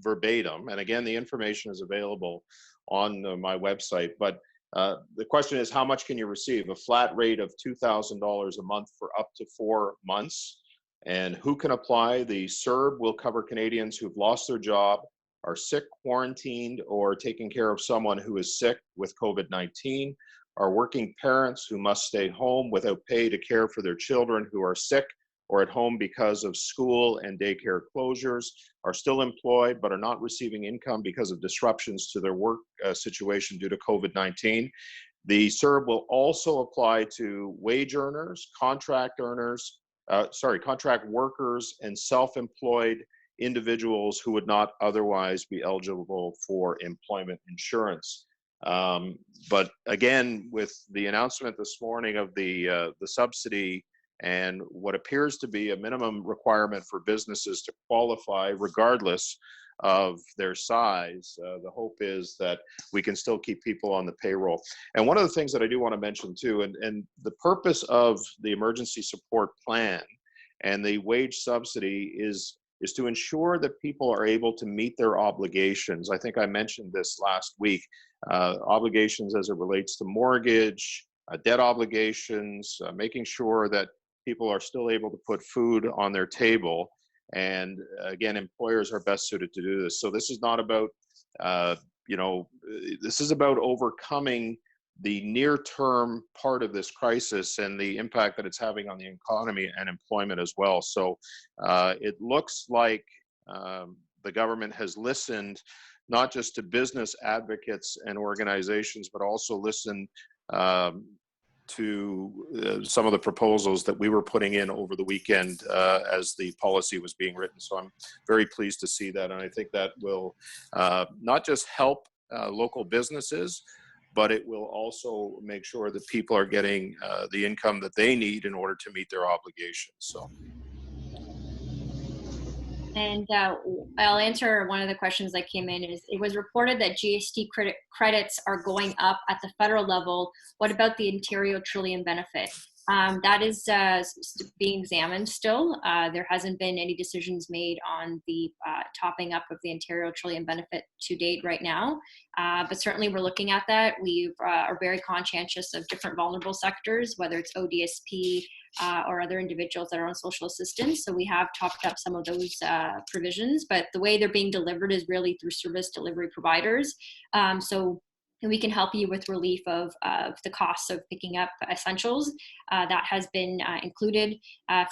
verbatim. And again, the information is available on my website. But the question is, how much can you receive? A flat rate of $2,000 a month for up to 4 months. And who can apply? The CERB will cover Canadians who've lost their job, are sick, quarantined, or taking care of someone who is sick with COVID-19, are working parents who must stay home without pay to care for their children who are sick or at home because of school and daycare closures, are still employed but are not receiving income because of disruptions to their work situation due to COVID-19. The CERB will also apply to wage earners, contract workers, and self-employed individuals who would not otherwise be eligible for employment insurance. But again, with the announcement this morning of the subsidy and what appears to be a minimum requirement for businesses to qualify regardless of their size, the hope is that we can still keep people on the payroll. And one of the things that I do want to mention too, and the purpose of the emergency support plan and the wage subsidy is to ensure that people are able to meet their obligations. I think I mentioned this last week, obligations as it relates to mortgage, debt obligations, making sure that people are still able to put food on their table. And again, employers are best suited to do this. So this is not about, this is about overcoming the near-term part of this crisis and the impact that it's having on the economy and employment as well. So it looks like the government has listened not just to business advocates and organizations, but also listened to some of the proposals that we were putting in over the weekend as the policy was being written. So I'm very pleased to see that. And I think that will not just help local businesses, but it will also make sure that people are getting the income that they need in order to meet their obligations. So. And I'll answer one of the questions that came in. Is it was reported that GST credits are going up at the federal level. What about the Ontario Trillium benefit? That is being examined still. There hasn't been any decisions made on the topping up of the Ontario Trillium benefit to date right now. But certainly we're looking at that. We are very conscientious of different vulnerable sectors, whether it's ODSP or other individuals that are on social assistance. So we have topped up some of those provisions, but the way they're being delivered is really through service delivery providers. And we can help you with relief of the costs of picking up essentials. That has been included.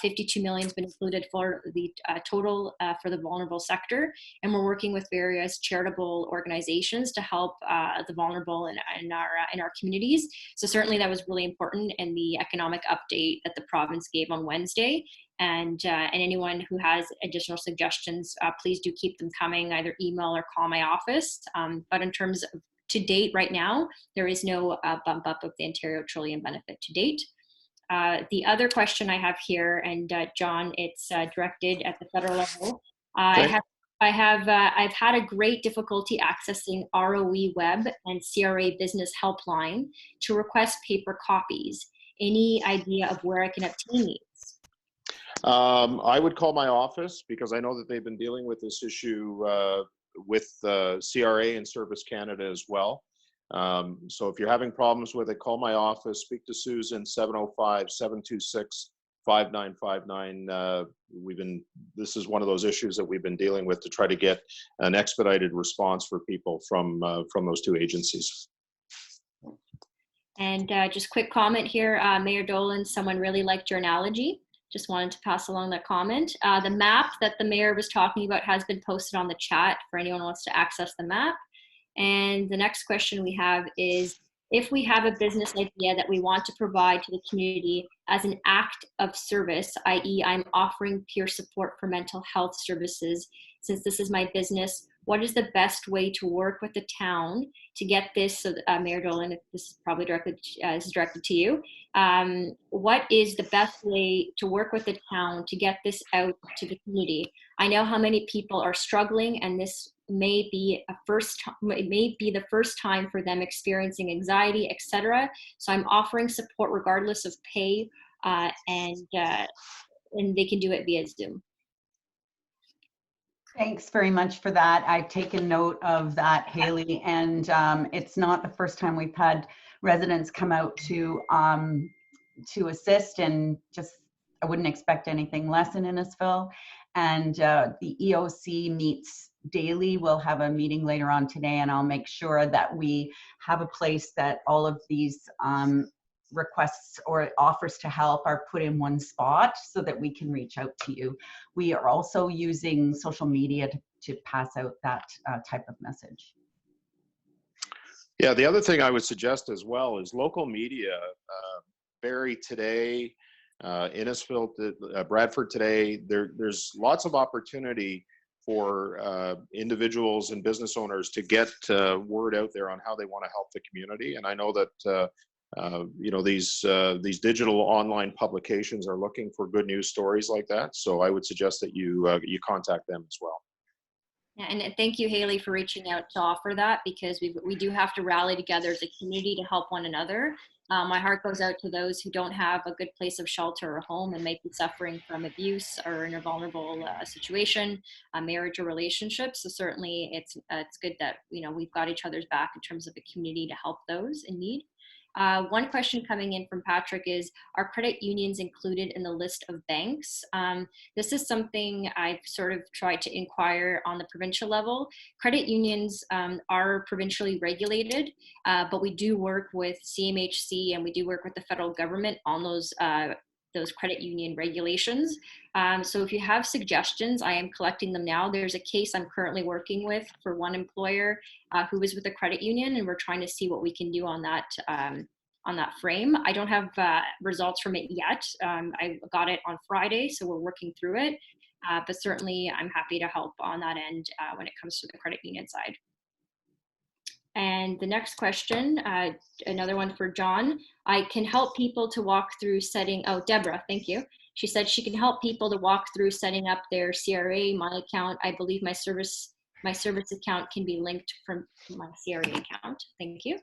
52 million has been included for the total for the vulnerable sector. And we're working with various charitable organizations to help the vulnerable in our communities. So certainly that was really important in the economic update that the province gave on Wednesday. And anyone who has additional suggestions, please do keep them coming, either email or call my office. But in terms of to date, right now, there is no bump up of the Ontario Trillium benefit to date. The other question I have here, and John, it's directed at the federal level. Okay. I've had a great difficulty accessing ROE Web and CRA Business Helpline to request paper copies. Any idea of where I can obtain these? I would call my office because I know that they've been dealing with this issue with CRA and Service Canada as well. So if you're having problems with it, call my office, speak to Susan, 705-726-5959. This is one of those issues that we've been dealing with to try to get an expedited response for people from those two agencies. And just quick comment here, Mayor Dollin, someone really liked your analogy. Just wanted to pass along that comment. The map that the mayor was talking about has been posted on the chat for anyone who wants to access the map. And the next question we have is, if we have a business idea that we want to provide to the community as an act of service, i.e. I'm offering peer support for mental health services, since this is my business, what is the best way to work with the town to get this? So, Mayor Dollin, this is probably directed to you. What is the best way to work with the town to get this out to the community? I know how many people are struggling, and this may be the first time for them experiencing anxiety, etc. So I'm offering support regardless of pay, and they can do it via Zoom. Thanks very much for that. I've taken note of that, Haley, and it's not the first time we've had residents come out to assist, and just I wouldn't expect anything less in Innisfil. And the EOC meets daily. We'll have a meeting later on today, and I'll make sure that we have a place that all of these requests or offers to help are put in one spot so that we can reach out to you. We are also using social media to pass out that type of message. Yeah, the other thing I would suggest as well is local media. Barrie today, Innisfil, Bradford today, there's lots of opportunity for individuals and business owners to get word out there on how they want to help the community. And I know that these digital online publications are looking for good news stories like that. So I would suggest that you contact them as well. And thank you, Haley, for reaching out to offer that, because we do have to rally together as a community to help one another. My heart goes out to those who don't have a good place of shelter or home and might be suffering from abuse or in a vulnerable situation, marriage or relationships. So certainly it's good that we've got each other's back in terms of a community to help those in need. One question coming in from Patrick is, are credit unions included in the list of banks? This is something I've sort of tried to inquire on the provincial level. Credit unions are provincially regulated, but we do work with CMHC and we do work with the federal government on those credit union regulations. So if you have suggestions, I am collecting them now. There's a case I'm currently working with for one employer who was with a credit union, and we're trying to see what we can do on that frame. I don't have results from it yet. I got it on Friday, so we're working through it. But certainly I'm happy to help on that end when it comes to the credit union side. And the next question, another one for John. I can help people to walk through setting, Deborah, thank you. She said she can help people to walk through setting up their CRA, my account. I believe my service account can be linked from my CRA account. Thank you.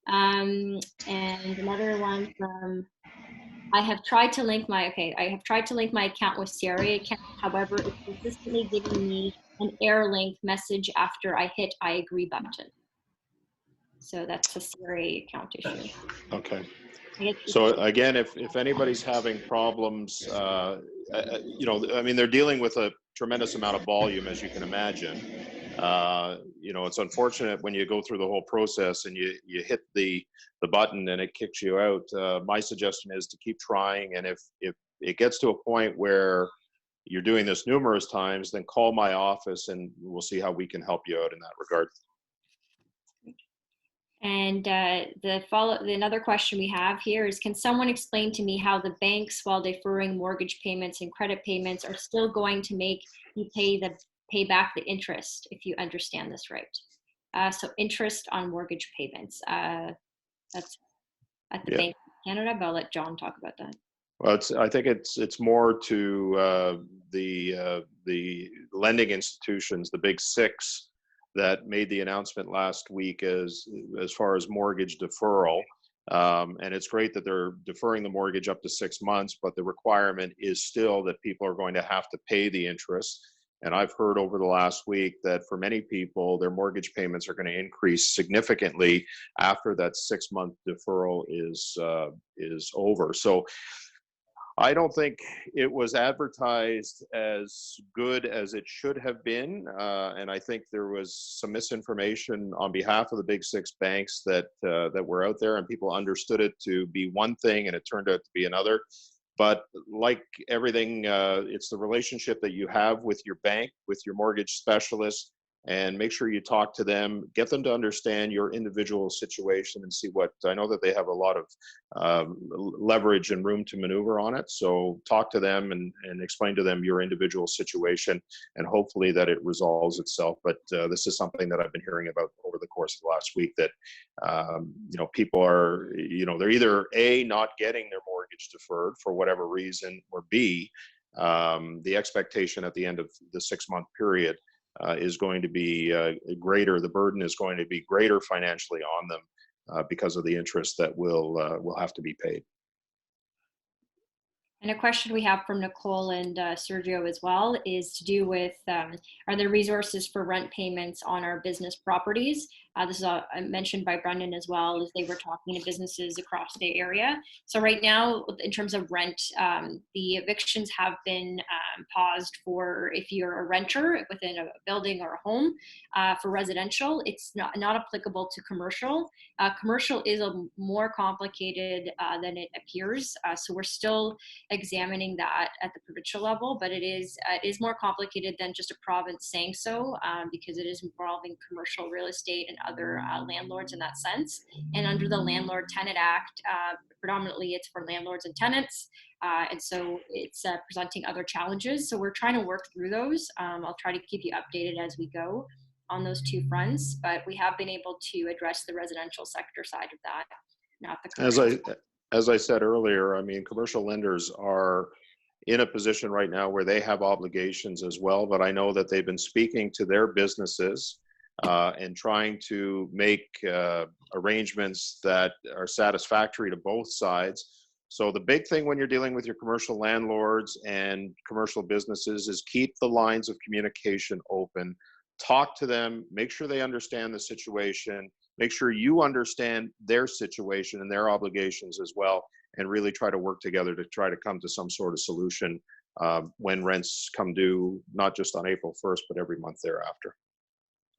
And another one from I have tried to link my account with Sierra account. However, it's consistently giving me an error link message after I hit I agree button. So that's a Sierra account issue. Okay. I guess So again, if anybody's having problems, you know, I mean, they're dealing with a tremendous amount of volume, as you can imagine. You know, it's unfortunate when you go through the whole process and you hit the button and it kicks you out. My suggestion is to keep trying, and if it gets to a point where you're doing this numerous times, then call my office and we'll see how we can help you out in that regard. And another question we have here is, can someone explain to me how the banks, while deferring mortgage payments and credit payments, are still going to make you pay back the interest, if you understand this right? So interest on mortgage payments. That's at the Bank of Canada, but I'll let John talk about that. Well, I think it's more to the lending institutions, the big six, that made the announcement last week as far as mortgage deferral. And it's great that they're deferring the mortgage up to 6 months, but the requirement is still that people are going to have to pay the interest. And I've heard over the last week that for many people, their mortgage payments are going to increase significantly after that 6-month deferral is over. So I don't think it was advertised as good as it should have been, and I think there was some misinformation on behalf of the big six banks that were out there, and people understood it to be one thing, and it turned out to be another. But like everything, it's the relationship that you have with your bank, with your mortgage specialist, and make sure you talk to them, get them to understand your individual situation and see what, I know that they have a lot of leverage and room to maneuver on it. So talk to them and explain to them your individual situation, and hopefully that it resolves itself. But this is something that I've been hearing about over the course of the last week, that, you know, people are, you know, they're either A, not getting their mortgage deferred for whatever reason, or B, the expectation at the end of the 6-month period is going to be greater. The burden is going to be greater financially on them because of the interest that will have to be paid. And a question we have from Nicole and Sergio as well is to do with, are there resources for rent payments on our business properties? This is mentioned by Brennan as well, as they were talking to businesses across the area. So right now, in terms of rent, the evictions have been paused for, if you're a renter within a building or a home. For residential, it's not applicable to commercial. Commercial is more complicated than it appears. So we're still examining that at the provincial level, but it is more complicated than just a province saying so, because it is involving commercial real estate and other landlords in that sense. And under the Landlord Tenant Act, predominantly it's for landlords and tenants, and so it's presenting other challenges. So we're trying to work through those. I'll try to keep you updated as we go on those two fronts, but we have been able to address the residential sector side of that, not the commercial. As I said earlier, I mean, commercial lenders are in a position right now where they have obligations as well, but I know that they've been speaking to their businesses and trying to make arrangements that are satisfactory to both sides. So the big thing when you're dealing with your commercial landlords and commercial businesses is keep the lines of communication open, talk to them, make sure they understand the situation, make sure you understand their situation and their obligations as well, and really try to work together to try to come to some sort of solution when rents come due, not just on April 1st, but every month thereafter.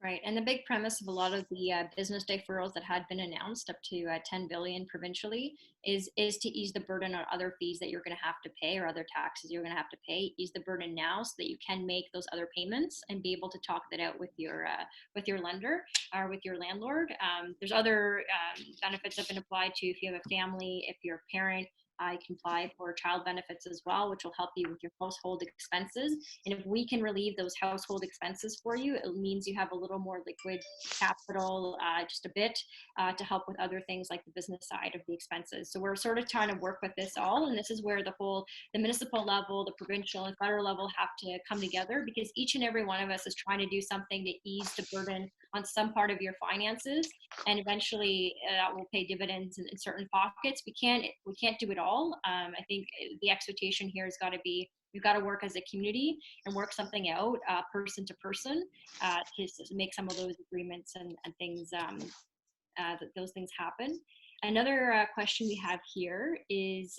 Right, and the big premise of a lot of the business deferrals that had been announced, up to 10 billion provincially, is to ease the burden on other fees that you're going to have to pay, or other taxes you're going to have to pay. Ease the burden now so that you can make those other payments and be able to talk that out with your lender or with your landlord. There's other benefits that have been applied to if you have a family, if you're a parent. You can apply for child benefits as well, which will help you with your household expenses. And if we can relieve those household expenses for you, it means you have a little more liquid capital, just a bit, to help with other things like the business side of the expenses. So we're sort of trying to work with this all, and this is where the municipal level, the provincial and federal level have to come together, because each and every one of us is trying to do something to ease the burden on some part of your finances, and eventually that will pay dividends in certain pockets. We can't do it all. I think the expectation here has got to be, we've got to work as a community and work something out person to person to make some of those agreements and things that those things happen. Another question we have here is,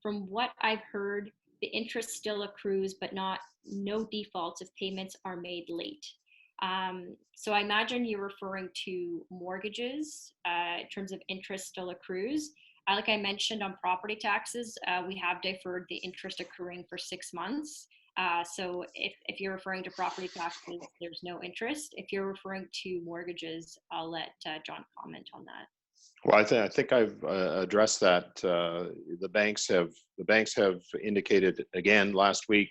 from what I've heard, the interest still accrues, but no defaults if payments are made late. So I imagine you're referring to mortgages in terms of interest still accrues. Like I mentioned on property taxes, we have deferred the interest accruing for 6 months. So if you're referring to property taxes, there's no interest. If you're referring to mortgages, I'll let John comment on that. Well, I think I've addressed that. The banks have indicated again last week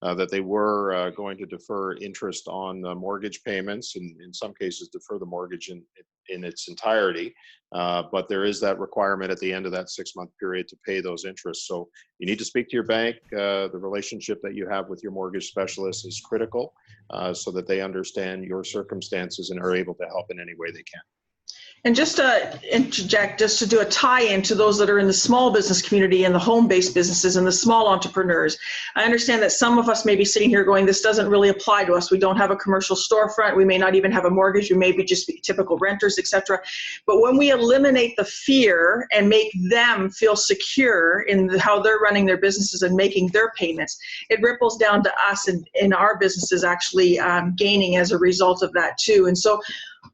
that they were going to defer interest on mortgage payments, and in some cases defer the mortgage in its entirety. But there is that requirement at the end of that 6-month period to pay those interests. So you need to speak to your bank. The relationship that you have with your mortgage specialist is critical, so that they understand your circumstances and are able to help in any way they can. And just to interject, just to do a tie-in to those that are in the small business community and the home-based businesses and the small entrepreneurs. I understand that some of us may be sitting here going, this doesn't really apply to us. We don't have a commercial storefront. We may not even have a mortgage. We may be just typical renters, etc. But when we eliminate the fear and make them feel secure in how they're running their businesses and making their payments, it ripples down to us and in our businesses actually gaining as a result of that too. And so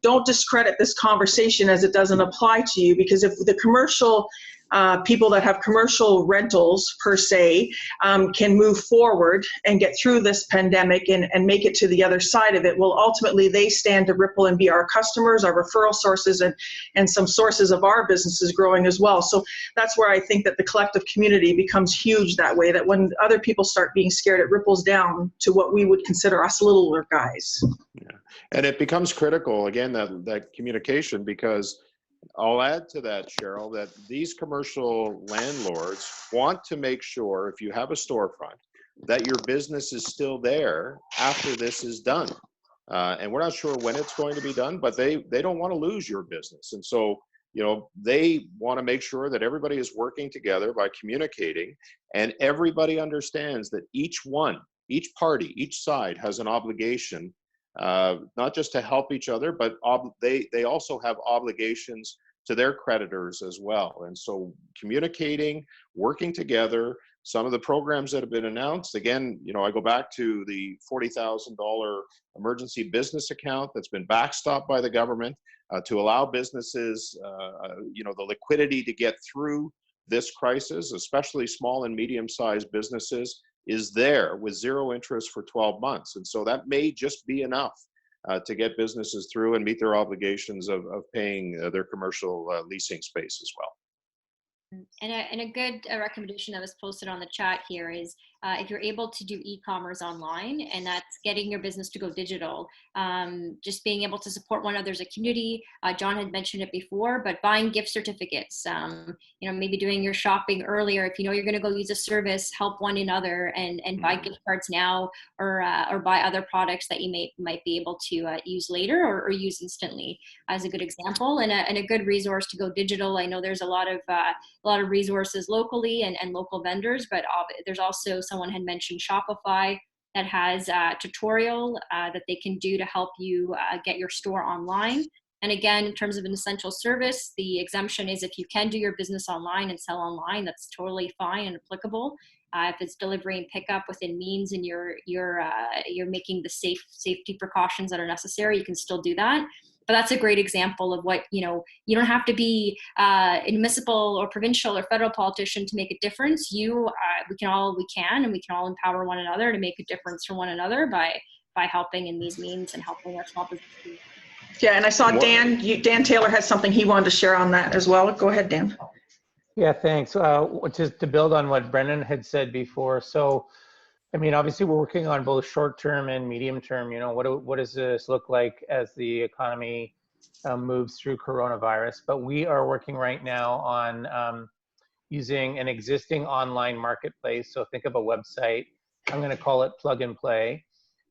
don't discredit this conversation as it doesn't apply to you, because if the commercial people that have commercial rentals per se can move forward and get through this pandemic and make it to the other side of it, well, ultimately they stand to ripple and be our customers, our referral sources, and some sources of our businesses growing as well. So that's where I think that the collective community becomes huge that way, that when other people start being scared, it ripples down to what we would consider us littler guys. Yeah. And it becomes critical, again, that communication, because I'll add to that, Cheryl, that these commercial landlords want to make sure, if you have a storefront, that your business is still there after this is done. And we're not sure when it's going to be done, but they don't want to lose your business. And so, you know, they want to make sure that everybody is working together by communicating, and everybody understands that each party, each side has an obligation, not just to help each other, but they also have obligations to their creditors as well. And so communicating, working together, some of the programs that have been announced, again, you know, I go back to the $40,000 emergency business account that's been backstopped by the government to allow businesses, you know, the liquidity to get through this crisis, especially small and medium-sized businesses, is there with zero interest for 12 months. And so that may just be enough to get businesses through and meet their obligations of paying their commercial leasing space as well. And a good recommendation that was posted on the chat here is if you're able to do e-commerce online, and that's getting your business to go digital, just being able to support one another as a community. John had mentioned it before, but buying gift certificates, you know, maybe doing your shopping earlier. If you know you're going to go use a service, help one another and buy gift cards now, or buy other products that you might be able to use later or use instantly, as a good example, and a good resource to go digital. I know there's a lot of resources locally and local vendors, but there's also, someone had mentioned Shopify that has a tutorial that they can do to help you get your store online. And again, in terms of an essential service, the exemption is if you can do your business online and sell online, that's totally fine and applicable. If it's delivery and pickup within means and you're making the safety precautions that are necessary, you can still do that. But that's a great example of what, you know, you don't have to be a municipal or provincial or federal politician to make a difference. We can all empower one another to make a difference for one another by helping in these means and helping our small businesses. Yeah, and I saw Dan Taylor has something he wanted to share on that as well. Go ahead, Dan. Yeah, thanks. Just to build on what Brennan had said before. So, I mean, obviously we're working on both short-term and medium-term. You know, what does this look like as the economy moves through coronavirus? But we are working right now on using an existing online marketplace. So think of a website. I'm going to call it Plug and Play,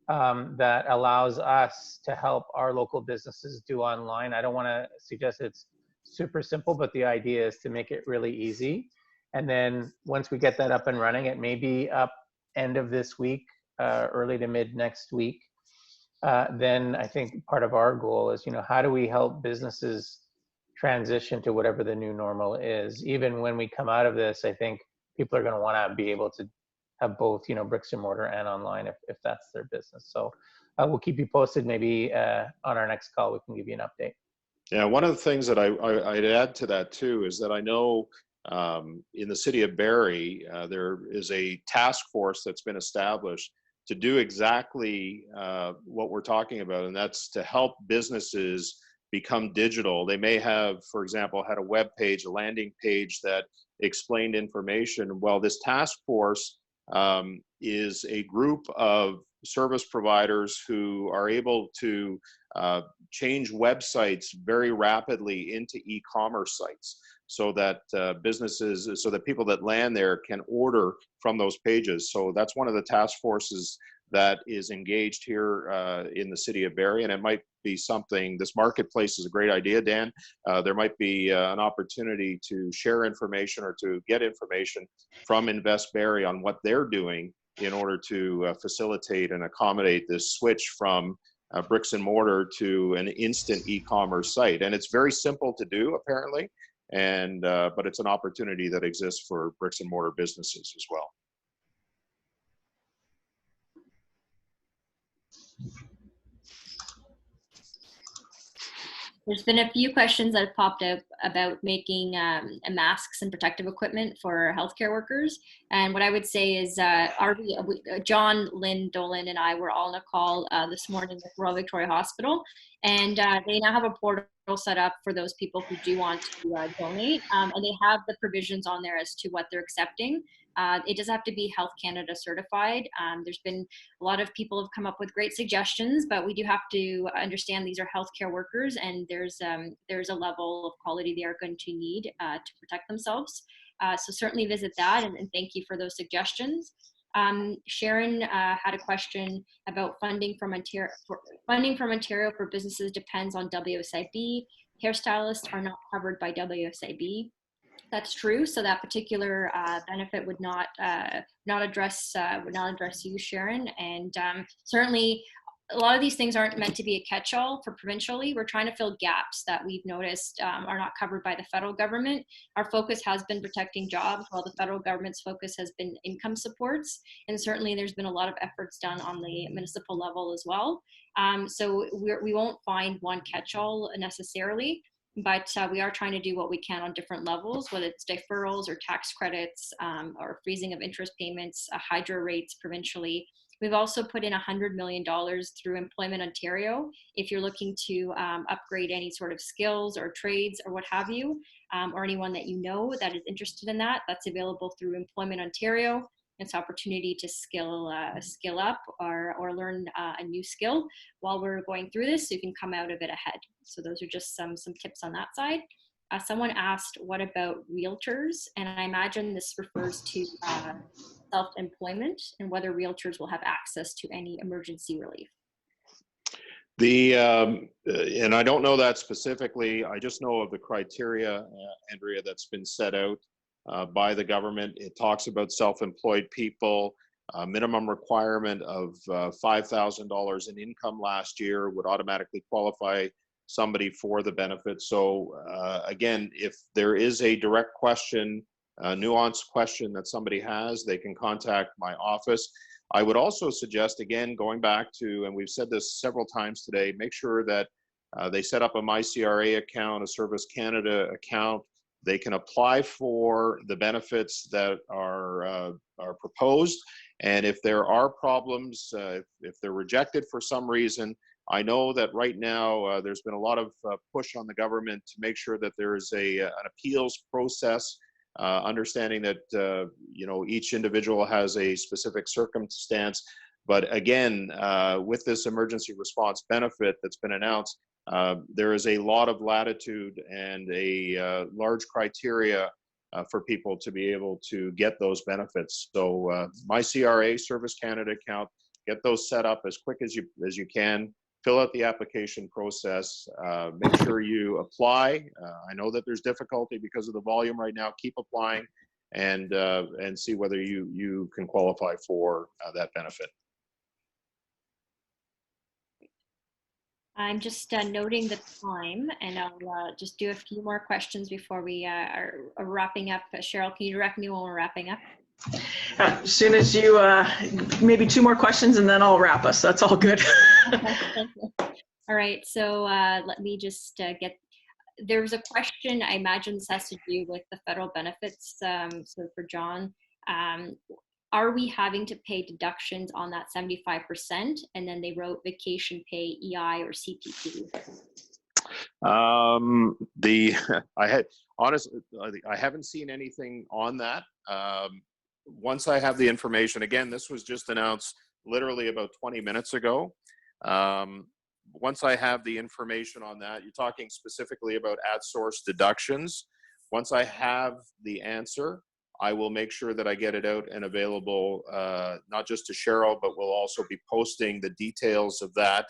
that allows us to help our local businesses do online. I don't want to suggest it's super simple, but the idea is to make it really easy. And then once we get that up and running, it may be up end of this week, early to mid next week. Then I think part of our goal is, how do we help businesses transition to whatever the new normal is? Even when we come out of this, I think people are going to want to be able to have both, bricks and mortar and online if that's their business. So we'll keep you posted. Maybe on our next call, we can give you an update. Yeah, one of the things that I'd add to that too is that I know in the city of Barrie, there is a task force that's been established to do exactly what we're talking about, and that's to help businesses become digital. They may have, for example, had a web page, a landing page that explained information. Well, this task force is a group of service providers who are able to change websites very rapidly into e-commerce sites, so that so that people that land there can order from those pages. So that's one of the task forces that is engaged here in the city of Barrie, and it might be something. This marketplace is a great idea, Dan. There might be an opportunity to share information or to get information from Invest Barrie on what they're doing in order to facilitate and accommodate this switch from bricks and mortar to an instant e-commerce site. And it's very simple to do, apparently, and but it's an opportunity that exists for bricks and mortar businesses as well. There's been a few questions that have popped up about making masks and protective equipment for healthcare workers. And what I would say is John, Lynn, Dollin, and I were all on a call this morning with Royal Victoria Hospital. And they now have a portal set up for those people who do want to donate. And they have the provisions on there as to what they're accepting. It does have to be Health Canada certified. There's been a lot of people have come up with great suggestions, but we do have to understand these are healthcare workers, and there's a level of quality they are going to need to protect themselves. So certainly visit that, and thank you for those suggestions. Sharon had a question about funding from Ontario. Funding from Ontario for businesses depends on WSIB. Hairstylists are not covered by WSIB. That's true. So that particular benefit would not address you, Sharon. And certainly, a lot of these things aren't meant to be a catch-all for provincially. We're trying to fill gaps that we've noticed are not covered by the federal government. Our focus has been protecting jobs, while the federal government's focus has been income supports. And certainly, there's been a lot of efforts done on the municipal level as well. So we won't find one catch-all necessarily. But we are trying to do what we can on different levels, whether it's deferrals or tax credits or freezing of interest payments, hydro rates provincially. We've also put in $100 million through Employment Ontario. If you're looking to upgrade any sort of skills or trades or what have you, or anyone that you know that is interested in that, that's available through Employment Ontario. It's an opportunity to skill up or learn a new skill while we're going through this, so you can come out of it ahead. So those are just some tips on that side. Someone asked, what about realtors? And I imagine this refers to self-employment and whether realtors will have access to any emergency relief. And I don't know that specifically. I just know of the criteria, Andrea, that's been set out by the government. It talks about self-employed people. Minimum requirement of $5,000 in income last year would automatically qualify somebody for the benefit. So again, if there is a direct question, a nuanced question that somebody has, they can contact my office. I would also suggest, again, going back to, and we've said this several times today, make sure that they set up a MyCRA account, a Service Canada account. They can apply for the benefits that are proposed. And if there are problems, if they're rejected for some reason, I know that right now there's been a lot of push on the government to make sure that there is an appeals process, understanding that each individual has a specific circumstance. But again, with this emergency response benefit that's been announced, there is a lot of latitude and a large criteria for people to be able to get those benefits. So MyCRA Service Canada account get those set up as quick as you can. Fill out the application process. Make sure you apply. I know that there's difficulty because of the volume right now. Keep applying, and see whether you can qualify for that benefit. I'm just noting the time, and I'll just do a few more questions before we are wrapping up. Cheryl, can you direct me when we're wrapping up? As soon as you, maybe 2 more questions and then I'll wrap us. That's all good. All right, so let me just there's a question, I imagine this has to do with the federal benefits. So for John, are we having to pay deductions on that 75%? And then they wrote vacation pay, EI, or CPP. I haven't seen anything on that. Once I have the information, again, this was just announced literally about 20 minutes ago. Once I have the information on that, you're talking specifically about at-source deductions. Once I have the answer, I will make sure that I get it out and available, not just to Cheryl, but we'll also be posting the details of that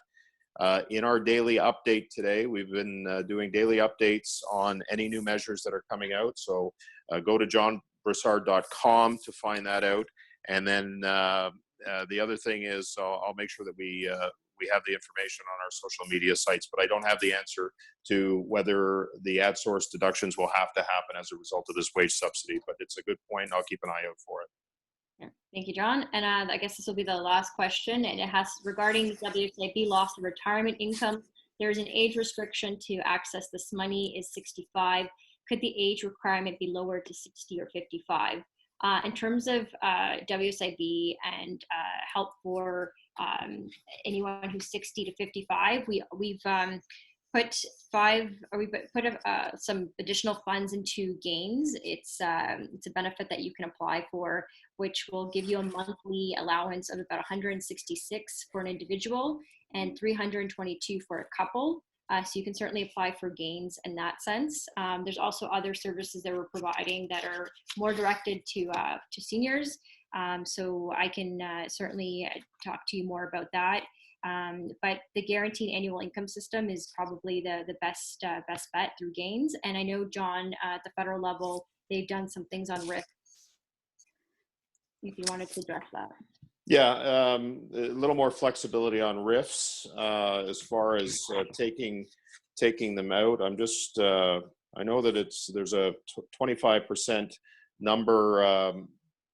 in our daily update today. We've been doing daily updates on any new measures that are coming out. So go to johnbrassard.com to find that out. And then the other thing is I'll make sure that we have the information on our social media sites, but I don't have the answer to whether the ad-source deductions will have to happen as a result of this wage subsidy, but it's a good point. I'll keep an eye out for it. Yeah. Thank you, John. And I guess this will be the last question, and it has regarding WSIB loss of retirement income. There's an age restriction to access this money is 65. Could the age requirement be lowered to 60 or 55? In terms of WSIB and help for anyone who's 60 to 55, we've put some additional funds into gains. It's a benefit that you can apply for, which will give you a monthly allowance of about 166 for an individual and 322 for a couple. So you can certainly apply for gains in that sense. There's also other services that we're providing that are more directed to seniors. So I can certainly talk to you more about that. But the guaranteed annual income system is probably the best bet through gains. And I know, John, at the federal level, they've done some things on RIF. If you wanted to address that. Yeah, a little more flexibility on RIFs as far as taking them out. I'm just I know that there's a 25% number,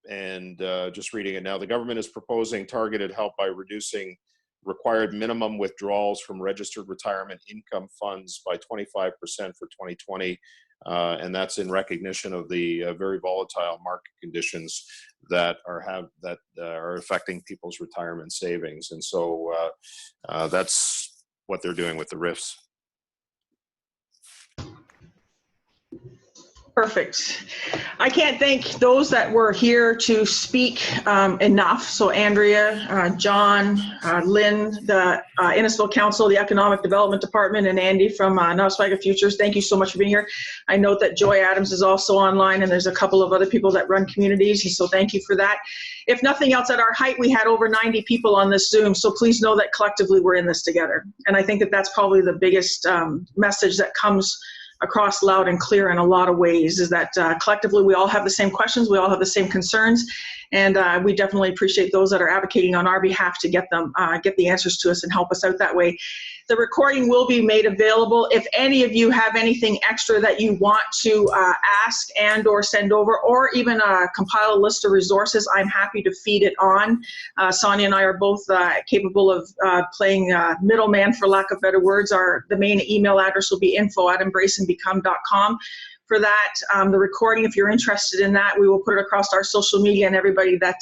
and just reading it now. The government is proposing targeted help by reducing required minimum withdrawals from registered retirement income funds by 25% for 2020. And that's in recognition of the very volatile market conditions that are affecting people's retirement savings. And so that's what they're doing with the RIFs. Perfect. I can't thank those that were here to speak enough. So Andrea, John, Lynn, the Innisfil Council, the Economic Development Department, and Andie from Nottawasaga Futures. Thank you so much for being here. I note that Joy Adams is also online, and there's a couple of other people that run communities, so thank you for that. If nothing else, at our height, we had over 90 people on this Zoom, so please know that collectively we're in this together. And I think that that's probably the biggest message that comes across loud and clear in a lot of ways, is that collectively we all have the same questions, we all have the same concerns, and we definitely appreciate those that are advocating on our behalf to get the answers to us and help us out that way. The recording will be made available. If any of you have anything extra that you want to ask and or send over, or even compile a list of resources, I'm happy to feed it on. Sonia and I are both capable of playing middleman, for lack of better words. The main email address will be info@embraceandbecome.com. For that, the recording, if you're interested in that, we will put it across our social media, and everybody that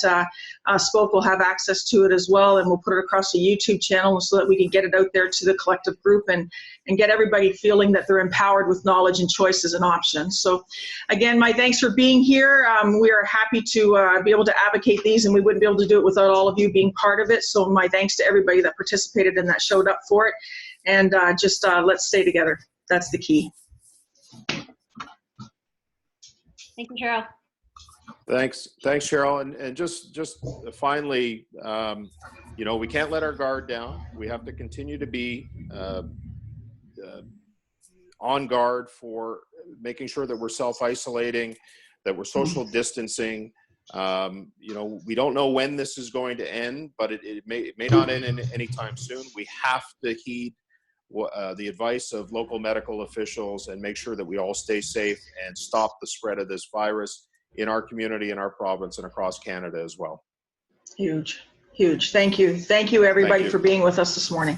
spoke will have access to it as well, and we'll put it across the YouTube channel so that we can get it out there to the collective group and get everybody feeling that they're empowered with knowledge and choices and options. So again, my thanks for being here. We are happy to be able to advocate these, and we wouldn't be able to do it without all of you being part of it. So my thanks to everybody that participated and that showed up for it. And just let's stay together. That's the key. Thank you, Cheryl. Thanks, Cheryl. And just finally, you know, we can't let our guard down. We have to continue to be on guard for making sure that we're self-isolating, that we're social distancing. You know, we don't know when this is going to end, but it may not end anytime soon. We have to heed the advice of local medical officials and make sure that we all stay safe and stop the spread of this virus in our community, in our province, and across Canada as well. Huge, huge. Thank you. Thank you, everybody, Thank you. for being with us this morning.